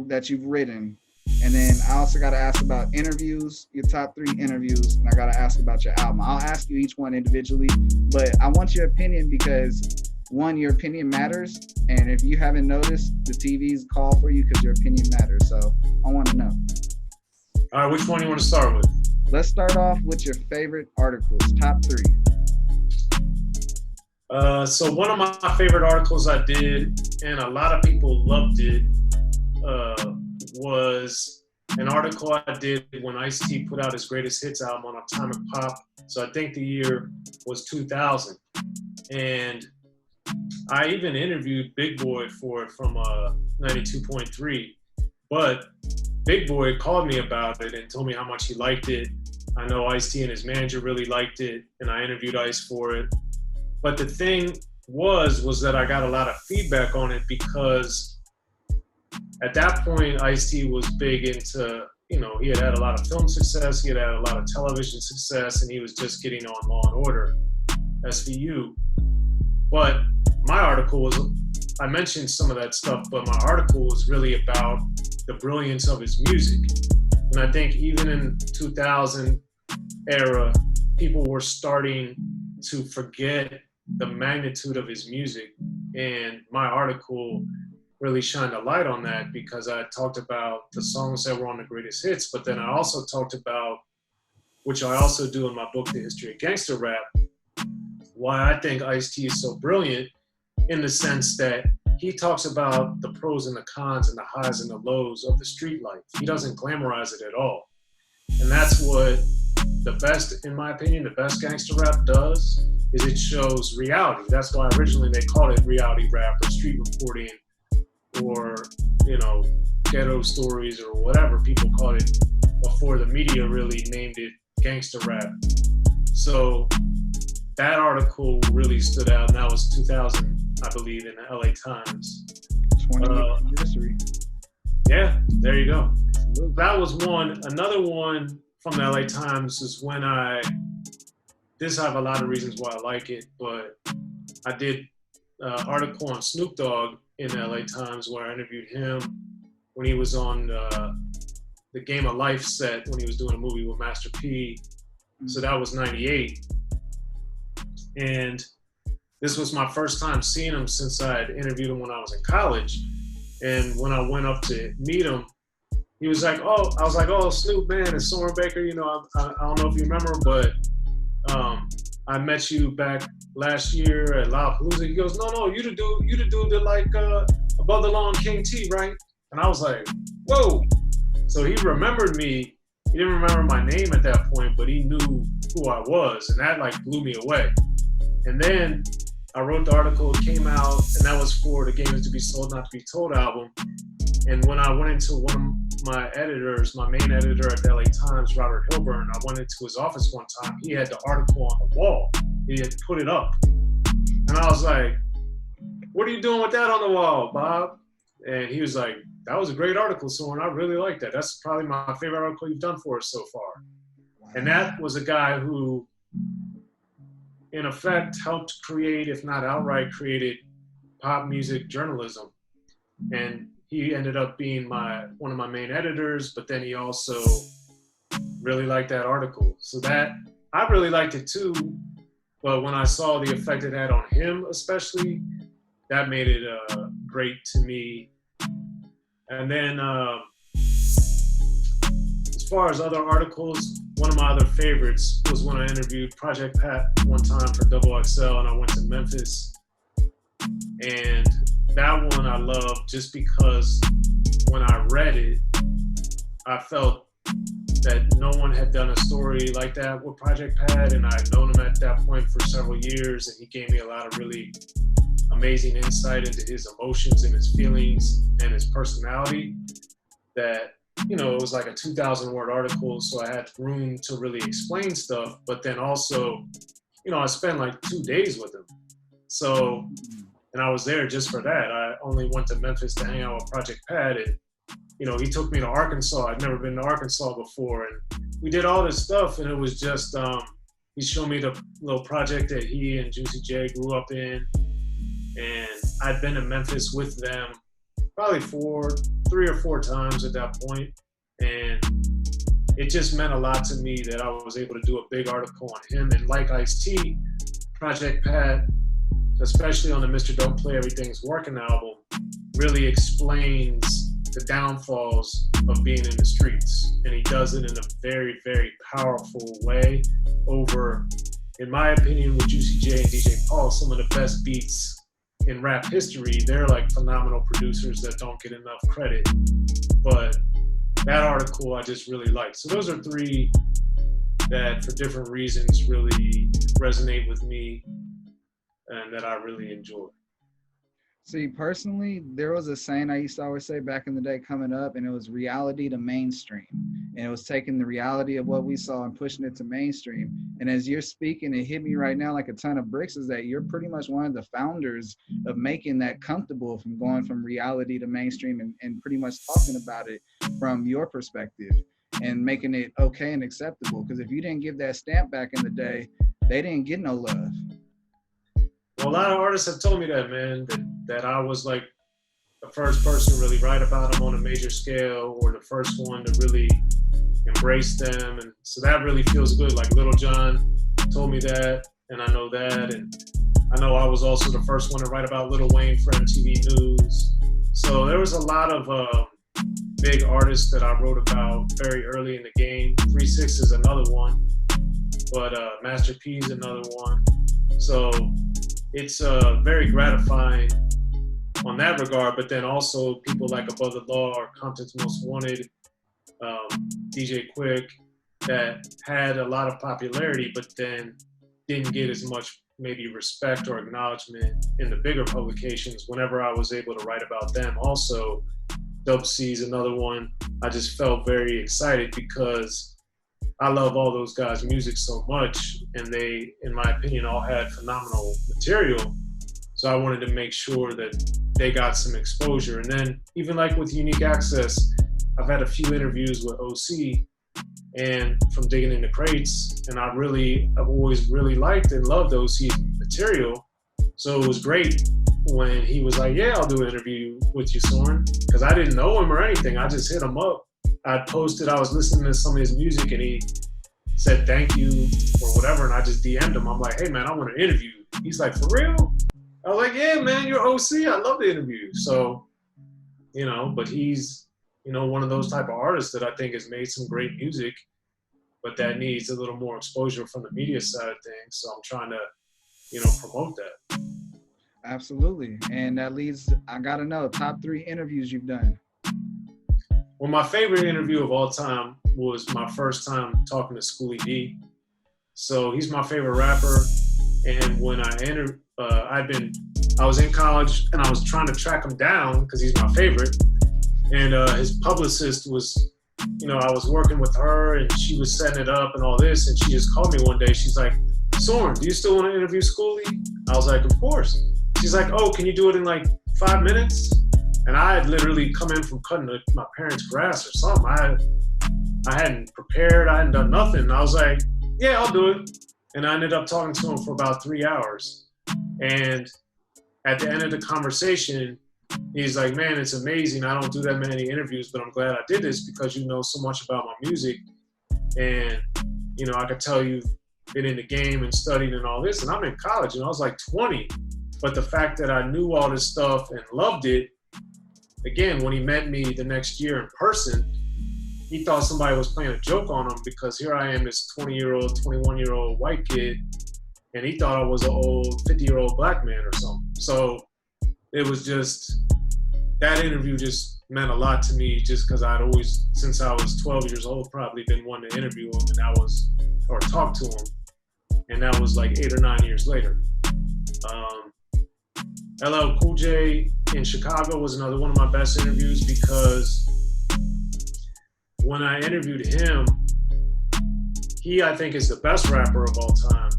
that you've written, and then I also gotta ask about interviews, your top 3 interviews, and I gotta ask about your album. I'll ask you each one individually, but I want your opinion because, one, your opinion matters, and if you haven't noticed, the TVs call for you because your opinion matters. So I want to know. All right, which one do you want to start with? Let's start off with your favorite articles, top 3. So one of my favorite articles I did, and a lot of people loved it, was an article I did when Ice-T put out his greatest hits album on Atomic Pop. So I think the year was 2000. And I even interviewed Big Boy for it from 92.3. But Big Boy called me about it and told me how much he liked it. I know Ice-T and his manager really liked it, and I interviewed Ice for it. But the thing was that I got a lot of feedback on it because at that point, Ice-T was big into, he had a lot of film success, he had a lot of television success, and he was just getting on Law and Order, SVU. But my article was, I mentioned some of that stuff, but my article was really about the brilliance of his music. And I think even in 2000 era, people were starting to forget the magnitude of his music. And my article really shined a light on that because I talked about the songs that were on the greatest hits, but then I also talked about, which I also do in my book, The History of Gangster Rap, why I think Ice-T is so brilliant in the sense that he talks about the pros and the cons and the highs and the lows of the street life. He doesn't glamorize it at all. And that's what the best, in my opinion, the best gangster rap does, is it shows reality. That's why originally they called it reality rap or street reporting or, ghetto stories or whatever people called it before the media really named it gangster rap. So that article really stood out, and that was 2000, I believe, in the LA Times. 20th anniversary. Yeah, there you go. That was one. Another one from the LA Times is when I have a lot of reasons why I like it, but I did an article on Snoop Dogg in the LA Times where I interviewed him when he was on the Game of Life set when he was doing a movie with Master P. So that was 98. And this was my first time seeing him since I had interviewed him when I was in college. And when I went up to meet him, he was like, I was like, Snoop, man, it's Soren Baker. I don't know if you remember, but I met you back last year at Lollapalooza. He goes, no, you the dude that like Above the Law and King T, right? And I was like, whoa. So he remembered me. He didn't remember my name at that point, but he knew who I was, and that like blew me away. And then I wrote the article, it came out, and that was for the Game Is to Be Sold, Not to Be Told album. And when I went into one of my editors, my main editor at the LA Times, Robert Hilburn, I went into his office one time, he had the article on the wall. He had put it up. And I was like, what are you doing with that on the wall, Bob? And he was like, that was a great article, Soren. I really like that. That's probably my favorite article you've done for us so far. And that was a guy who, in effect, helped create, if not outright created, pop music journalism. And he ended up being one of my main editors, but then he also really liked that article. So that, I really liked it too, but when I saw the effect it had on him especially, that made it great to me. And then as far as other articles, one of my other favorites was when I interviewed Project Pat one time for Double XL, and I went to Memphis. And that one I loved just because when I read it, I felt that no one had done a story like that with Project Pat, and I'd known him at that point for several years, and he gave me a lot of really amazing insight into his emotions and his feelings and his personality that, you know, it was like a 2,000-word article, so I had room to really explain stuff, but then also, you know, I spent like 2 days with him. So, and I was there just for that. I only went to Memphis to hang out with Project Pat, and, you know, he took me to Arkansas. I'd never been to Arkansas before, and we did all this stuff, and it was just, he showed me the little project that he and Juicy J grew up in, and I'd been to Memphis with them probably 3 or 4 times at that point, and it just meant a lot to me that I was able to do a big article on him. And like Ice-T, Project Pat, especially on the Mr. Don't Play Everything's Working album, really explains the downfalls of being in the streets. And he does it in a very, very powerful way over, in my opinion, with Juicy J and DJ Paul, some of the best beats in rap history. They're like phenomenal producers that don't get enough credit. But that article I just really liked. So those are 3 that for different reasons really resonate with me and that I really enjoy. See, personally, there was a saying I used to always say back in the day coming up, and it was reality to mainstream. And it was taking the reality of what we saw and pushing it to mainstream. And as you're speaking, it hit me right now like a ton of bricks, is that you're pretty much one of the founders of making that comfortable from going from reality to mainstream, and pretty much talking about it from your perspective and making it okay and acceptable. Because if you didn't give that stamp back in the day, they didn't get no love. Well, a lot of artists have told me that, man, that I was like the first person to really write about them on a major scale, or the first one to really embrace them. And so that really feels good. Like Little John told me that, and I know that. And I know I was also the first one to write about Lil Wayne for MTV News. So there was a lot of big artists that I wrote about very early in the game. 3 6 is another one, but Master P is another one. So it's very gratifying on that regard, but then also people like Above the Law or Compton's Most Wanted, DJ Quick, that had a lot of popularity, but then didn't get as much maybe respect or acknowledgement in the bigger publications whenever I was able to write about them. Also, Dope C's another one. I just felt very excited because I love all those guys' music so much, and they, in my opinion, all had phenomenal material. So I wanted to make sure that they got some exposure. And then even like with Unique Access, I've had a few interviews with OC and from Digging in the Crates, and I've always really liked and loved OC's material. So it was great when he was like, yeah, I'll do an interview with you, Soren, because I didn't know him or anything. I just hit him up. I was listening to some of his music, and he said thank you or whatever, and I just DM'd him. I'm like, hey man, I want to interview. He's like, for real? I was like, yeah man, you're OC, I love the interview. So, you know, but he's, you know, one of those type of artists that I think has made some great music, but that needs a little more exposure from the media side of things. So I'm trying to, you know, promote that. Absolutely. And that leads, I gotta know, top 3 interviews you've done. Well, my favorite interview of all time was my first time talking to Schoolie D. So he's my favorite rapper. And when I entered, I was in college and I was trying to track him down because he's my favorite. And his publicist was, I was working with her and she was setting it up and all this. And she just called me one day. She's like, Soren, do you still want to interview Schoolie? I was like, of course. She's like, oh, can you do it in like 5 minutes? And I had literally come in from cutting my parents' grass or something. I hadn't prepared. I hadn't done nothing. I was like, yeah, I'll do it. And I ended up talking to him for about 3 hours. And at the end of the conversation, he's like, man, it's amazing. I don't do that many interviews, but I'm glad I did this because you know so much about my music. And, I could tell you've been in the game and studied and all this. And I'm in college and I was like 20. But the fact that I knew all this stuff and loved it, again, when he met me the next year in person, he thought somebody was playing a joke on him because here I am, this 20-year-old, 21-year-old white kid, and he thought I was an old 50-year-old black man or something. So it was just, that interview just meant a lot to me just because I'd always, since I was 12 years old, probably been wanting to interview him or talk to him. And that was like 8 or 9 years later. LL Cool J in Chicago was another one of my best interviews because when I interviewed him, he, I think, is the best rapper of all time.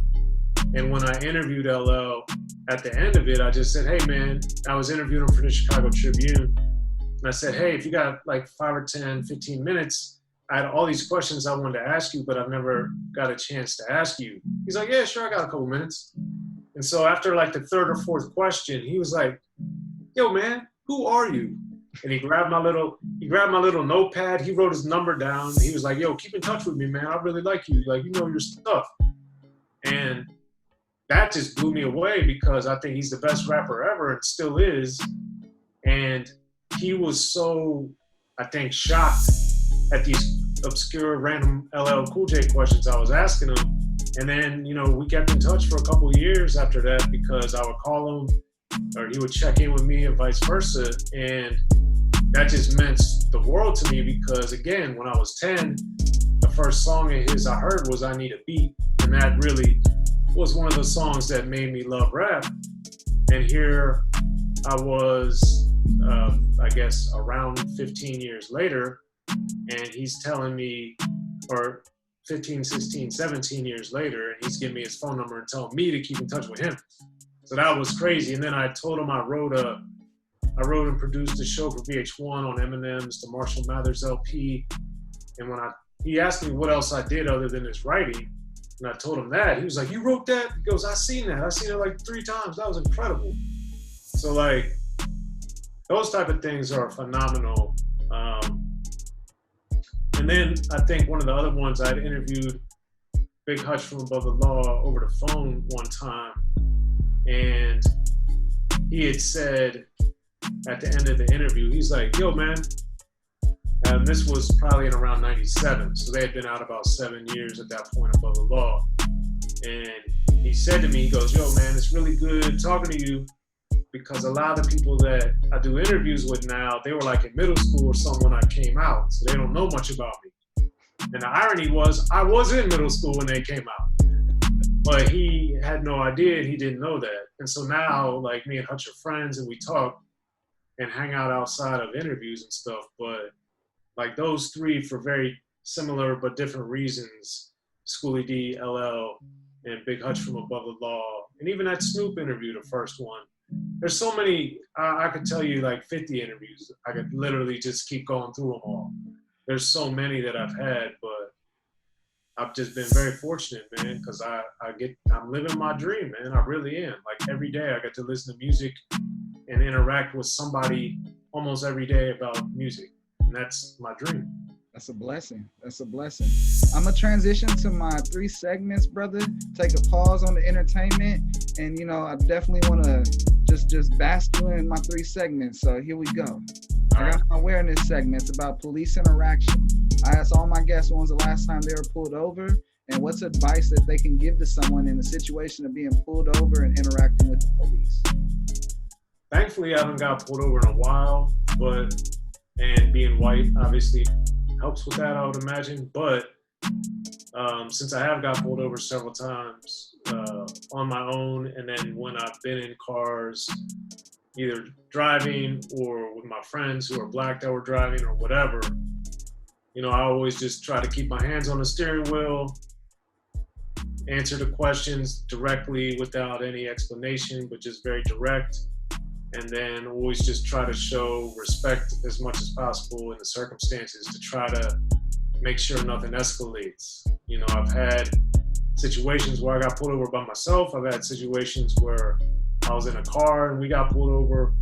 And when I interviewed LL, at the end of it, I just said, hey, man, I was interviewing him for the Chicago Tribune. And I said, hey, if you got like 5 or 10, 15 minutes, I had all these questions I wanted to ask you, but I've never got a chance to ask you. He's like, yeah, sure, I got a couple minutes. And so after like the third or fourth question, he was like, yo, man, who are you? And he grabbed my little notepad. He wrote his number down. He was like, yo, keep in touch with me, man. I really like you. Like, you know your stuff. And that just blew me away because I think he's the best rapper ever and still is. And he was so, I think, shocked at these obscure random LL Cool J questions I was asking him. And then, we kept in touch for a couple of years after that because I would call him or he would check in with me and vice versa. And that just meant the world to me because, again, when I was 10, the first song of his I heard was I Need a Beat. And that really was one of the songs that made me love rap. And here I was, I guess, around 15 years later, and he's telling me, or 15, 16, 17 years later, and he's giving me his phone number and telling me to keep in touch with him. So that was crazy. And then I told him I wrote and produced a show for VH1 on Eminem's The Marshall Mathers LP. And when he asked me what else I did other than his writing, and I told him that, he was like, you wrote that? He goes, I seen it like 3 times. That was incredible. So like, those type of things are phenomenal. And then I think one of the other ones I'd interviewed Big Hutch from Above the Law over the phone one time. And he had said at the end of the interview, he's like, yo, man, and this was probably in around 97. So they had been out about 7 years at that point above the law. And he said to me, he goes, yo, man, it's really good talking to you because a lot of the people that I do interviews with now, they were like in middle school or something when I came out. So they don't know much about me. And the irony was I was in middle school when they came out. But he had no idea and he didn't know that. And so now, like, me and Hutch are friends and we talk and hang out outside of interviews and stuff. But like those three, for very similar but different reasons, Schoolie D, LL, and Big Hutch from Above the Law, and even that Snoop interview, the first one. There's so many, I could tell you like 50 interviews. I could literally just keep going through them all. There's so many that I've had, but I've just been very fortunate, man, because I'm living my dream, man. I really am. Like every day I get to listen to music and interact with somebody almost every day about music. And that's my dream. That's a blessing. That's a blessing. I'm going to transition to my 3 segments, brother. Take a pause on the entertainment. And, I definitely want to just bask you in my 3 segments. So here we go. I got my awareness segment. It's about police interaction. I asked all my guests when was the last time they were pulled over and what's advice that they can give to someone in the situation of being pulled over and interacting with the police. Thankfully, I haven't got pulled over in a while, and being white obviously helps with that, I would imagine. But since I have got pulled over several times on my own, and then when I've been in cars, either driving or with my friends who are black that were driving or whatever, you know, I always just try to keep my hands on the steering wheel, answer the questions directly without any explanation, but just very direct. And then always just try to show respect as much as possible in the circumstances to try to make sure nothing escalates. You know, I've had situations where I got pulled over by myself. I've had situations where I was in a car and we got pulled over.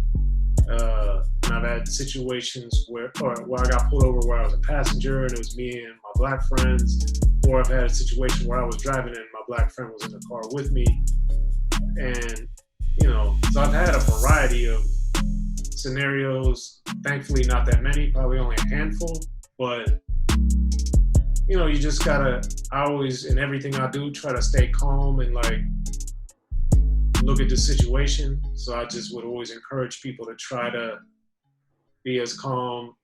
And I've had situations where I got pulled over where I was a passenger and it was me and my black friends. Or I've had a situation where I was driving and my black friend was in the car with me. And, you know, so I've had a variety of scenarios. Thankfully, not that many, probably only a handful. But, you know, you just gotta, I always, in everything I do, try to stay calm and like look at the situation. So I just would always encourage people to try to be as calm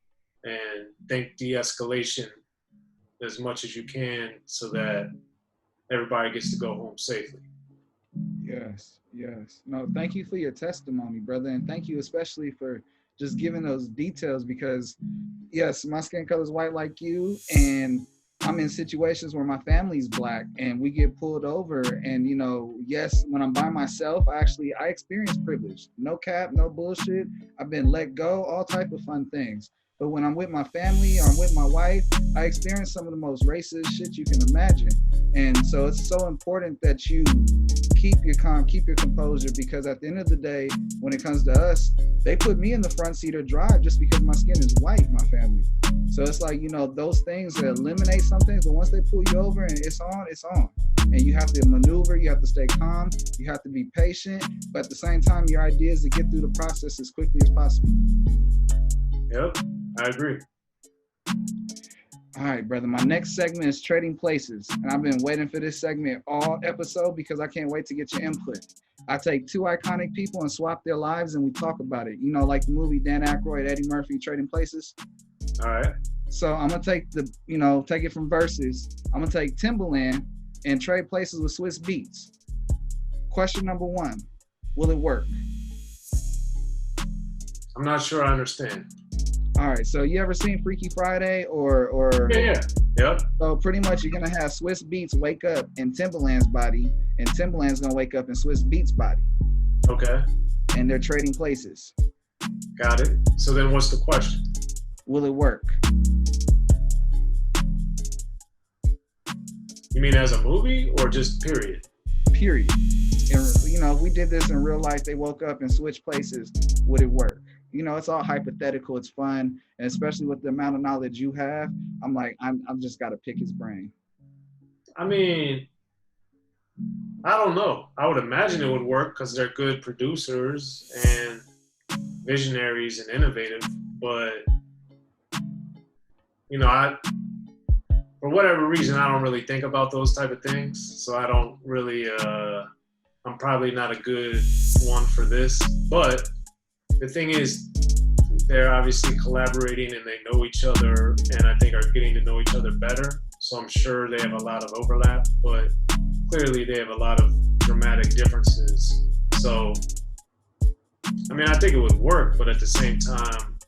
and think de-escalation as much as you can so that everybody gets to go home safely. Yes. No, thank you for your testimony, brother. And thank you especially for just giving those details because, yes, my skin color is white like you. And I'm in situations where my family's black and we get pulled over. And, you know, yes, when I'm by myself, I experience privilege. No cap, no bullshit. I've been let go, all type of fun things. But when I'm with my family or I'm with my wife, I experience some of the most racist shit you can imagine. And so it's so important that you keep your calm, keep your composure, because at the end of the day, when it comes to us, they put me in the front seat or drive just because my skin is white, my family. So it's like, you know, those things that eliminate some things, but once they pull you over and it's on, it's on. And you have to maneuver, you have to stay calm, you have to be patient, but at the same time, your idea is to get through the process as quickly as possible. Yep, I agree. All right, brother. My next segment is Trading Places. And I've been waiting for this segment all episode because I can't wait to get your input. I take two iconic people and swap their lives and we talk about it. You know, like the movie Dan Aykroyd, Eddie Murphy, Trading Places. All right. So I'm going to take take it from verses. I'm going to take Timbaland and trade places with Swiss Beats. Question number 1, will it work? I'm not sure I understand. All right, so you ever seen Freaky Friday or Yeah. Yep. So pretty much you're gonna have Swiss Beats wake up in Timbaland's body, and Timbaland's gonna wake up in Swiss Beats' body. Okay. And they're trading places. Got it. So then what's the question? Will it work? You mean as a movie or just period? Period. And you know, if we did this in real life, they woke up and switched places, would it work? You know, it's all hypothetical, it's fun, and especially with the amount of knowledge you have, I'm like, I'm just gotta pick his brain. I mean, I don't know. I would imagine it would work because they're good producers and visionaries and innovative, but you know, for whatever reason, I don't really think about those type of things. So I don't really, I'm probably not a good one for this, but the thing is, they're obviously collaborating and they know each other and I think are getting to know each other better. So I'm sure they have a lot of overlap, but clearly they have a lot of dramatic differences. So, I mean, I think it would work, but at the same time,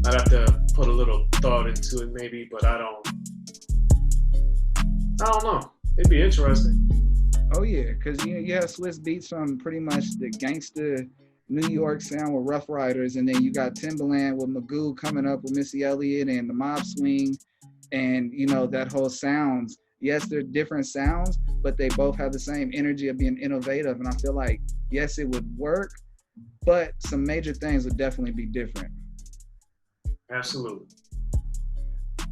I'd have to put a little thought into it maybe, but I don't know. It'd be interesting. Oh yeah, because you have Swiss Beats on pretty much the gangster New York sound with Rough Riders, and then you got Timbaland with Magoo coming up with Missy Elliott and the Mob Swing, and you know that whole sounds. Yes, they're different sounds, but they both have the same energy of being innovative, and I feel like yes, it would work, but some major things would definitely be different. Absolutely.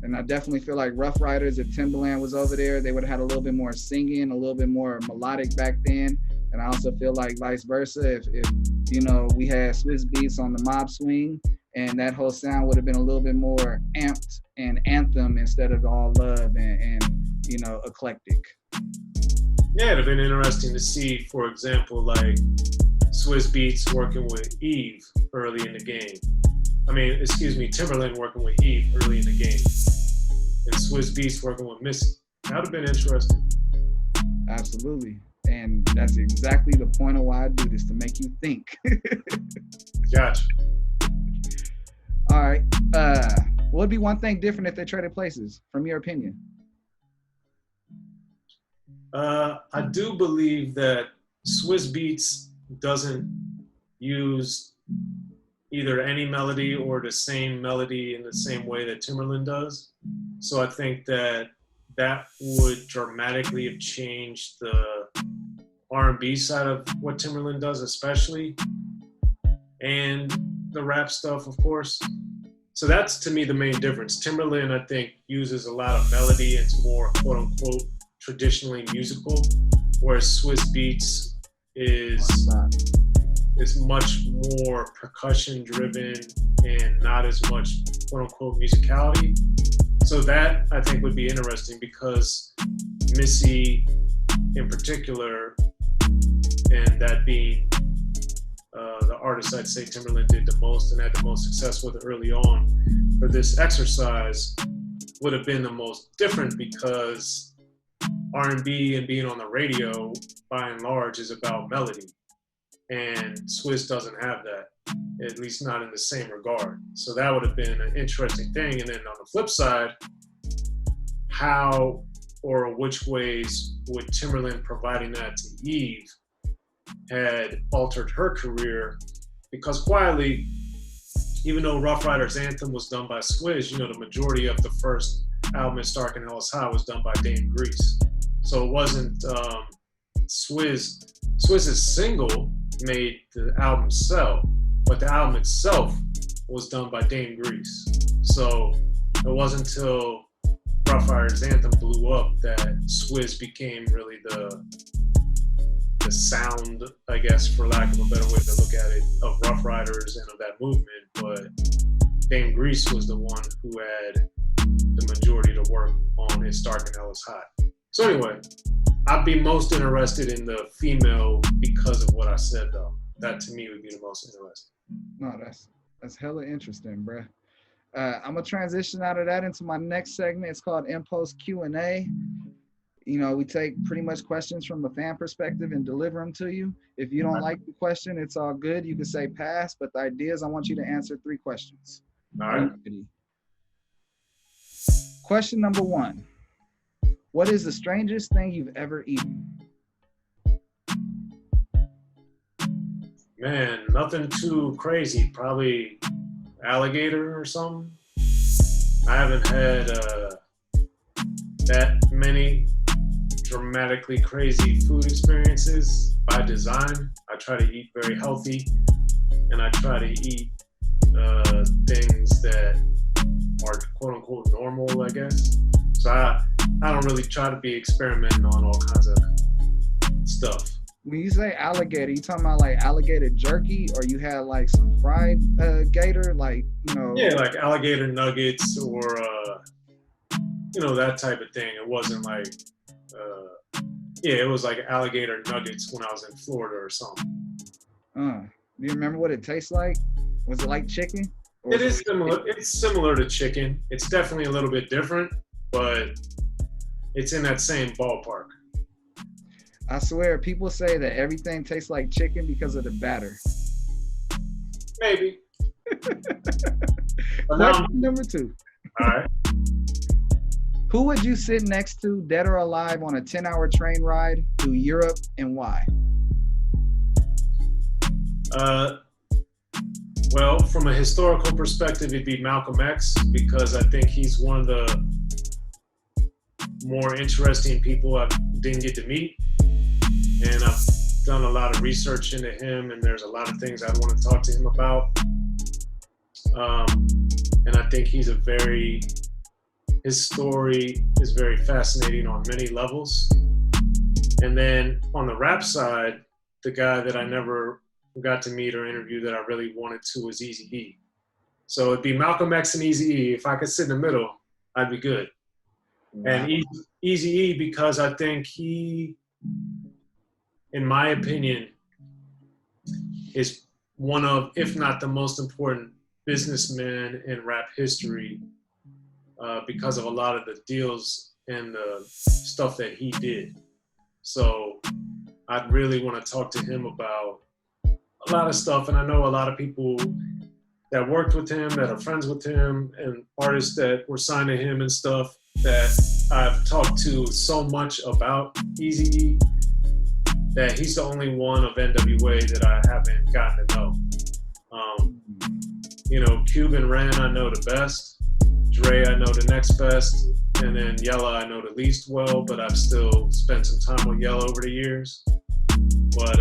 And I definitely feel like Rough Riders, if Timbaland was over there, they would have had a little bit more singing, a little bit more melodic back then. And I also feel like vice versa, if you know, we had Swiss Beats on the Mob Swing, and that whole sound would have been a little bit more amped and anthem instead of all love and you know, eclectic. Yeah, it'd have been interesting to see, for example, like Swiss Beats working with Eve early in the game. Timberland working with Eve early in the game, and Swizz Beatz working with Missy. That would have been interesting. Absolutely. And that's exactly the point of why I do this, to make you think. Gotcha. All right. What would be one thing different if they traded places, from your opinion? I do believe that Swizz Beatz doesn't use either any melody or the same melody in the same way that Timberland does. So I think that would dramatically have changed the R&B side of what Timberland does, especially, and the rap stuff, of course. So that's, to me, the main difference. Timberland, I think, uses a lot of melody. It's more, quote unquote, traditionally musical, whereas Swizz Beatz is much more percussion driven and not as much, quote unquote, musicality. So that, I think, would be interesting, because Missy in particular, and that being the artist I'd say Timberland did the most and had the most success with early on, for this exercise would have been the most different, because R&B and being on the radio, by and large, is about melody. And Swizz doesn't have that, at least not in the same regard. So that would have been an interesting thing. And then on the flip side, how or which ways would Timberland providing that to Eve had altered her career? Because quietly, even though Rough Riders Anthem was done by Swizz, the majority of the first album, It's Dark and Hell Is High, was done by Dame Grease. So it wasn't Swizz's single made the album sell, but the album itself was done by Dame Grease. So it wasn't until Rough Riders Anthem blew up that Swizz became really the sound, I guess, for lack of a better way to look at it, of Rough Riders and of that movement. But Dame Grease was the one who had the majority of the work on It's Dark and Hell Is Hot. So anyway, I'd be most interested in the female because of what I said, though. That to me would be the most interesting. No, that's hella interesting, bruh. I'm gonna transition out of that into my next segment. It's called Impulse Q&A. We take pretty much questions from a fan perspective and deliver them to you. If you don't like the question, it's all good. You can say pass, but the idea is I want you to answer 3 questions. All right. Question number 1. What is the strangest thing you've ever eaten? Man, nothing too crazy. Probably alligator or something. I haven't had that many dramatically crazy food experiences by design. I try to eat very healthy, and I try to eat things that are quote unquote normal, I guess. So I don't really try to be experimenting on all kinds of stuff. When you say alligator, you talking about like alligator jerky, or you had like some fried gator, like, Yeah, like alligator nuggets or, that type of thing. It wasn't like, it was like alligator nuggets when I was in Florida or something. Do you remember what it tastes like? Was it like chicken? It is similar. It's similar to chicken. It's definitely a little bit different, but it's in that same ballpark. I swear, people say that everything tastes like chicken because of the batter. Maybe. Question number 2. All right. Who would you sit next to, dead or alive, on a 10-hour train ride through Europe, and why? Well, from a historical perspective, it'd be Malcolm X, because I think he's one of the more interesting people I didn't get to meet. And I've done a lot of research into him, and there's a lot of things I want to talk to him about. And I think his story is very fascinating on many levels. And then on the rap side, the guy that I never got to meet or interview that I really wanted to was Eazy-E. So it'd be Malcolm X and Eazy-E. If I could sit in the middle, I'd be good. Wow. And Eazy-E, because I think he, in my opinion, is one of, if not the most important businessmen in rap history because of a lot of the deals and the stuff that he did. So I'd really want to talk to him about a lot of stuff. And I know a lot of people that worked with him, that are friends with him, and artists that were signed to him and stuff that I've talked to so much about Eazy-E that he's the only one of NWA that I haven't gotten to know. You know, Cube and Ren I know the best, Dre I know the next best, and then Yella I know the least well, but I've still spent some time with Yella over the years. But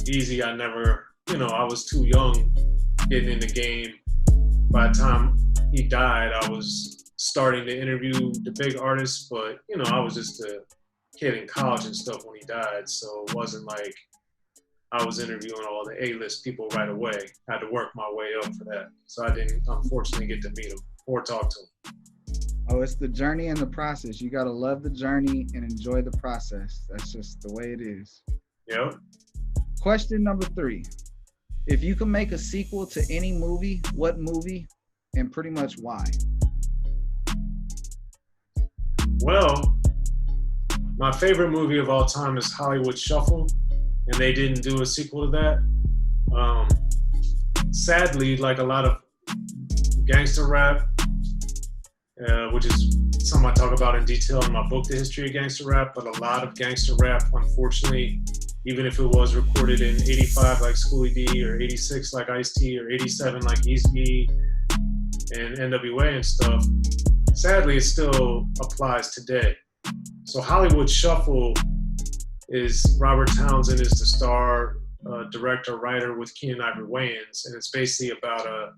Eazy I never, you know, I was too young getting in the game. By the time he died, I was starting to interview the big artists, but you know, I was just a kid in college and stuff when he died, so it wasn't like I was interviewing all the A-list people right away. I had to work my way up for that, so I didn't unfortunately get to meet him or talk to him. Oh, it's the journey and the process. You gotta love the journey and enjoy the process. That's just the way it is. Yep. Question number 3. If you could make a sequel to any movie, what movie and pretty much why? Well, my favorite movie of all time is Hollywood Shuffle, and they didn't do a sequel to that. Sadly, like a lot of gangster rap, which is something I talk about in detail in my book, The History of Gangster Rap, but a lot of gangster rap, unfortunately, even if it was recorded in 85 like Schoolie D, or 86 like Ice-T, or 87 like Eazy-E and NWA and stuff, sadly it still applies today. So Hollywood Shuffle is Robert Townsend is the star director, writer with Keenan Ivory Wayans, and it's basically about a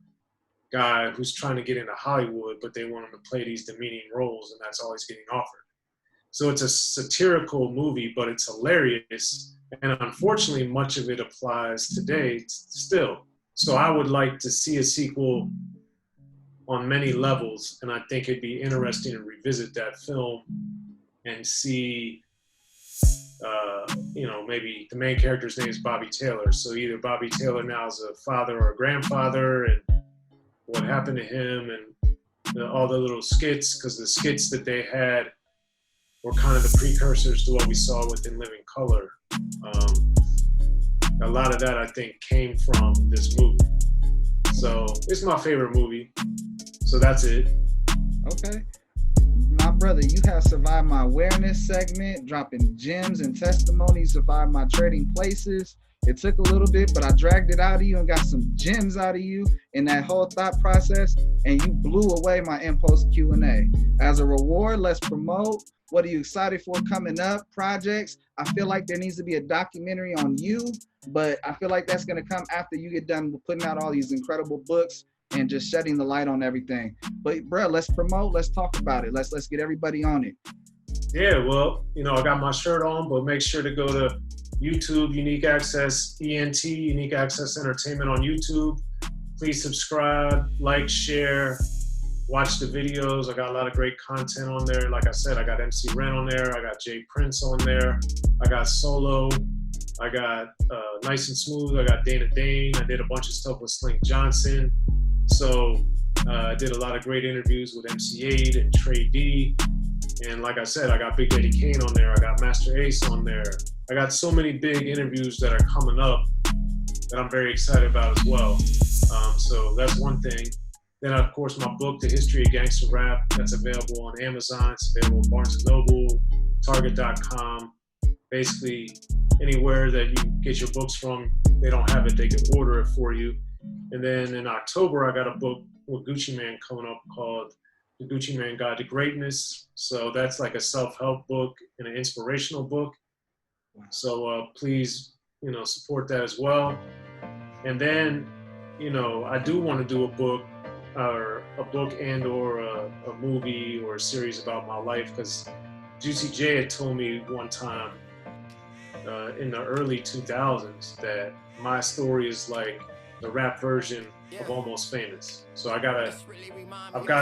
guy who's trying to get into Hollywood, but they want him to play these demeaning roles, and that's all he's getting offered. So it's a satirical movie, but it's hilarious. And unfortunately, much of it applies today still. So I would like to see a sequel on many levels, and I think it'd be interesting to revisit that film and see, you know, maybe the main character's name is Bobby Taylor. So either Bobby Taylor now is a father or a grandfather, and what happened to him, and all the little skits, because the skits that they had were kind of the precursors to what we saw within Living Color. A lot of that, I think, came from this movie. So it's my favorite movie. So that's it. Okay. My brother, you have survived my awareness segment, dropping gems and testimonies, survived my trading places. It took a little bit, but I dragged it out of you and got some gems out of you in that whole thought process, and you blew away my in-post Q&A. As a reward, let's promote. What are you excited for coming up? Projects. I feel like there needs to be a documentary on you, but I feel like that's going to come after you get done with putting out all these incredible books and just shedding the light on everything. But bro, let's promote. Let's talk about it. Let's get everybody on it. Yeah, well, you know, I got my shirt on, but make sure to go to YouTube, Unique Access Ent, Unique Access Entertainment on YouTube. Please subscribe, like, share, watch the videos. I got a lot of great content on there. Like I said, I got MC Ren on there. I got Jay Prince on there. I got Solo. I got Nice and Smooth. I got Dana Dane. I did a bunch of stuff with Slink Johnson. So I did a lot of great interviews with MC8 and Trey D. And like I said, I got Big Daddy Kane on there. I got Master Ace on there. I got so many big interviews that are coming up that I'm very excited about as well. So that's one thing. Then, of course, my book, The History of Gangster Rap, that's available on Amazon. It's available on Barnes & Noble, Target.com. Basically, anywhere that you get your books from, they don't have it, they can order it for you. And then in October, I got a book with Gucci Mane coming up called The Gucci Mane Guide to Greatness. So that's like a self-help book and an inspirational book. So please, you know, support that as well. And then, you know, I do want to do a book and or a movie or a series about my life, because Juicy J had told me one time in the early 2000s that my story is like the rap version of Almost Famous. So I've got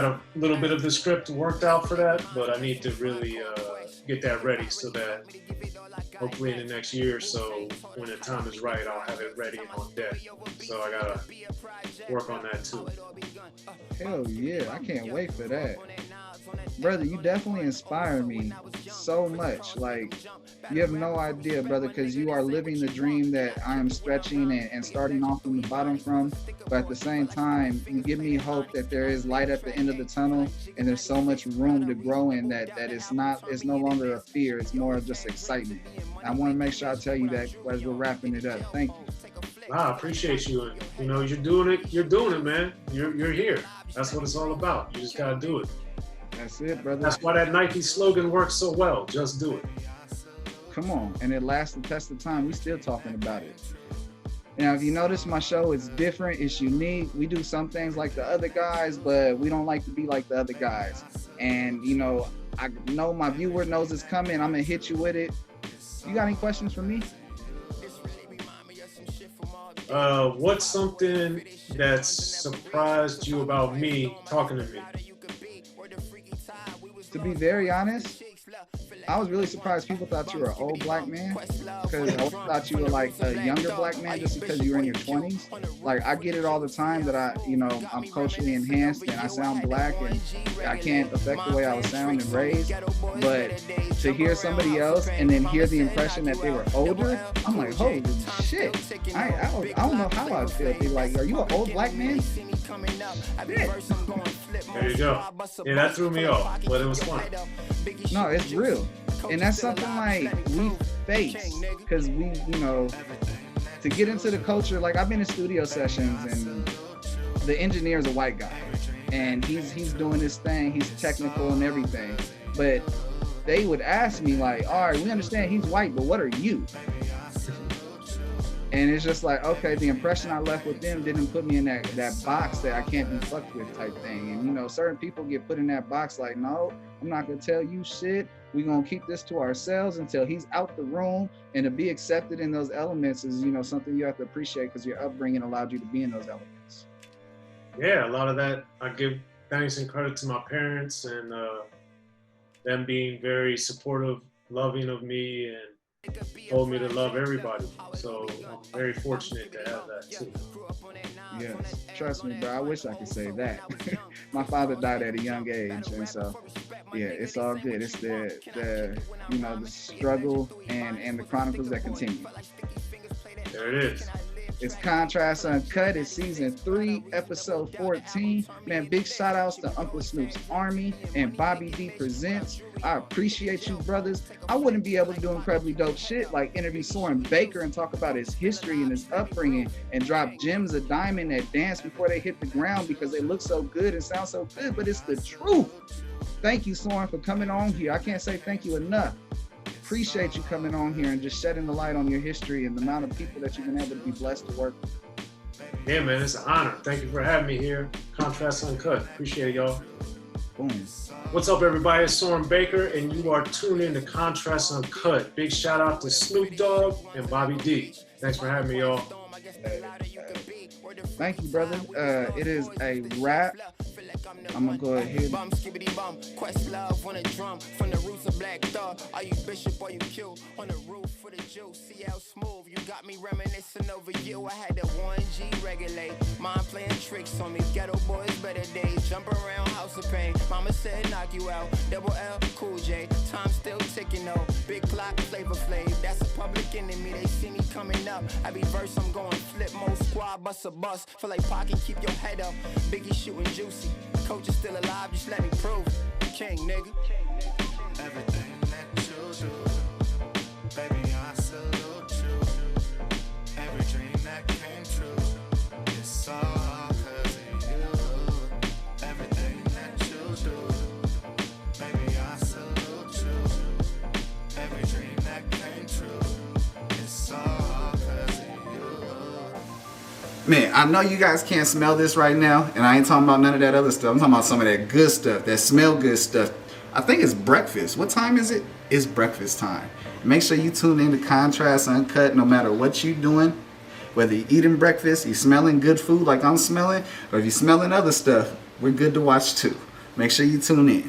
a little bit of the script worked out for that, but I need to really get that ready so that hopefully in the next year or so, when the time is right, I'll have it ready and on deck. So I gotta work on that too. Hell yeah, I can't wait for that. Brother, you definitely inspire me so much. Like, you have no idea, brother, because you are living the dream that I am stretching and starting off from the bottom from. But at the same time, you give me hope that there is light at the end of the tunnel, and there's so much room to grow in that it's no longer a fear, it's more of just excitement. I want to make sure I tell you that as we're wrapping it up. Thank you. I appreciate you, and you know, you're doing it, man. You're here. That's what it's all about. You just gotta do it. That's it, brother. That's why that Nike slogan works so well. Just do it. Come on, and it lasts the test of time. We still talking about it. Now, if you notice, my show is different. It's unique. We do some things like the other guys, but we don't like to be like the other guys. And you know, I know my viewer knows it's coming. I'm gonna hit you with it. You got any questions for me? What's something that's surprised you about me talking to me? To be very honest, I was really surprised people thought you were an old black man, because I thought you were like a younger black man just because you were in your 20s. Like, I get it all the time that I'm culturally enhanced and I sound black and I can't affect the way I was sound and raised. But to hear somebody else and then hear the impression that they were older, I'm like, holy shit. I don't know how I feel. Be like, are you an old black man? There you go. Yeah, that threw me off, but it was fun. No, it's real. And that's something like we face, because we, to get into the culture, like I've been in studio sessions and the engineer is a white guy and he's doing this thing, he's technical and everything. But they would ask me like, all right, we understand he's white, but what are you? And it's just like, okay, the impression I left with them didn't put me in that box that I can't be fucked with type thing. And certain people get put in that box like, no, I'm not gonna tell you shit. We're gonna keep this to ourselves until he's out the room. And to be accepted in those elements is, something you have to appreciate because your upbringing allowed you to be in those elements. Yeah, a lot of that, I give thanks and credit to my parents and them being very supportive, loving of me, and told me to love everybody. So I'm very fortunate to have that too. Yes, trust me, bro. I wish I could say that. My father died at a young age, and so yeah, it's all good. It's the struggle and the chronicles that continue. There it is. It's Contrast Uncut. It's season 3, episode 14. Man, big shout outs to Uncle Snoop's Army and Bobby D Presents. I appreciate you, brothers. I wouldn't be able to do incredibly dope shit like interview Soren Baker and talk about his history and his upbringing and drop gems of diamond that dance before they hit the ground because they look so good and sound so good, but it's the truth. Thank you, Soren, for coming on here. I can't say thank you enough. Appreciate you coming on here and just shedding the light on your history and the amount of people that you've been able to be blessed to work with. Yeah, man, it's an honor. Thank you for having me here. Contrast Uncut. Appreciate it, y'all. Boom. What's up, everybody? It's Soren Baker, and you are tuned in to Contrast Uncut. Big shout out to Snoop Dogg and Bobby D. Thanks for having me, y'all. Thank you, brother. It is a wrap. I'm gonna go ahead. Quest love on a drum from the roots of Black Thought. Are you bishop or you Q on the roof for the juice? See how smooth you got me reminiscing over you. I had the 1G regulate. Mind playing tricks on me. Ghetto boys better days. Jump around house of pain. Mama said knock you out. Double L, Cool J. Time still ticking though. Big clock, Flavor Flav. That's a public enemy. They see me coming up. Every verse I'm going flip mode. Squad bust a bus. Feel like pocket, keep your head up. Biggie shooting juicy. Coach is still alive, just let me prove. King, nigga. Everything that you do, baby, I salute you. Every dream that came true, it's all 'cause of you. Everything that you do, baby, I salute you. Every dream that came true, it's all 'cause of you. Man, I know you guys can't smell this right now, and I ain't talking about none of that other stuff. I'm talking about some of that good stuff, that smell good stuff. I think it's breakfast. What time is it? It's breakfast time. Make sure you tune in to Contrast Uncut no matter what you're doing. Whether you're eating breakfast, you're smelling good food like I'm smelling, or if you're smelling other stuff, we're good to watch too. Make sure you tune in.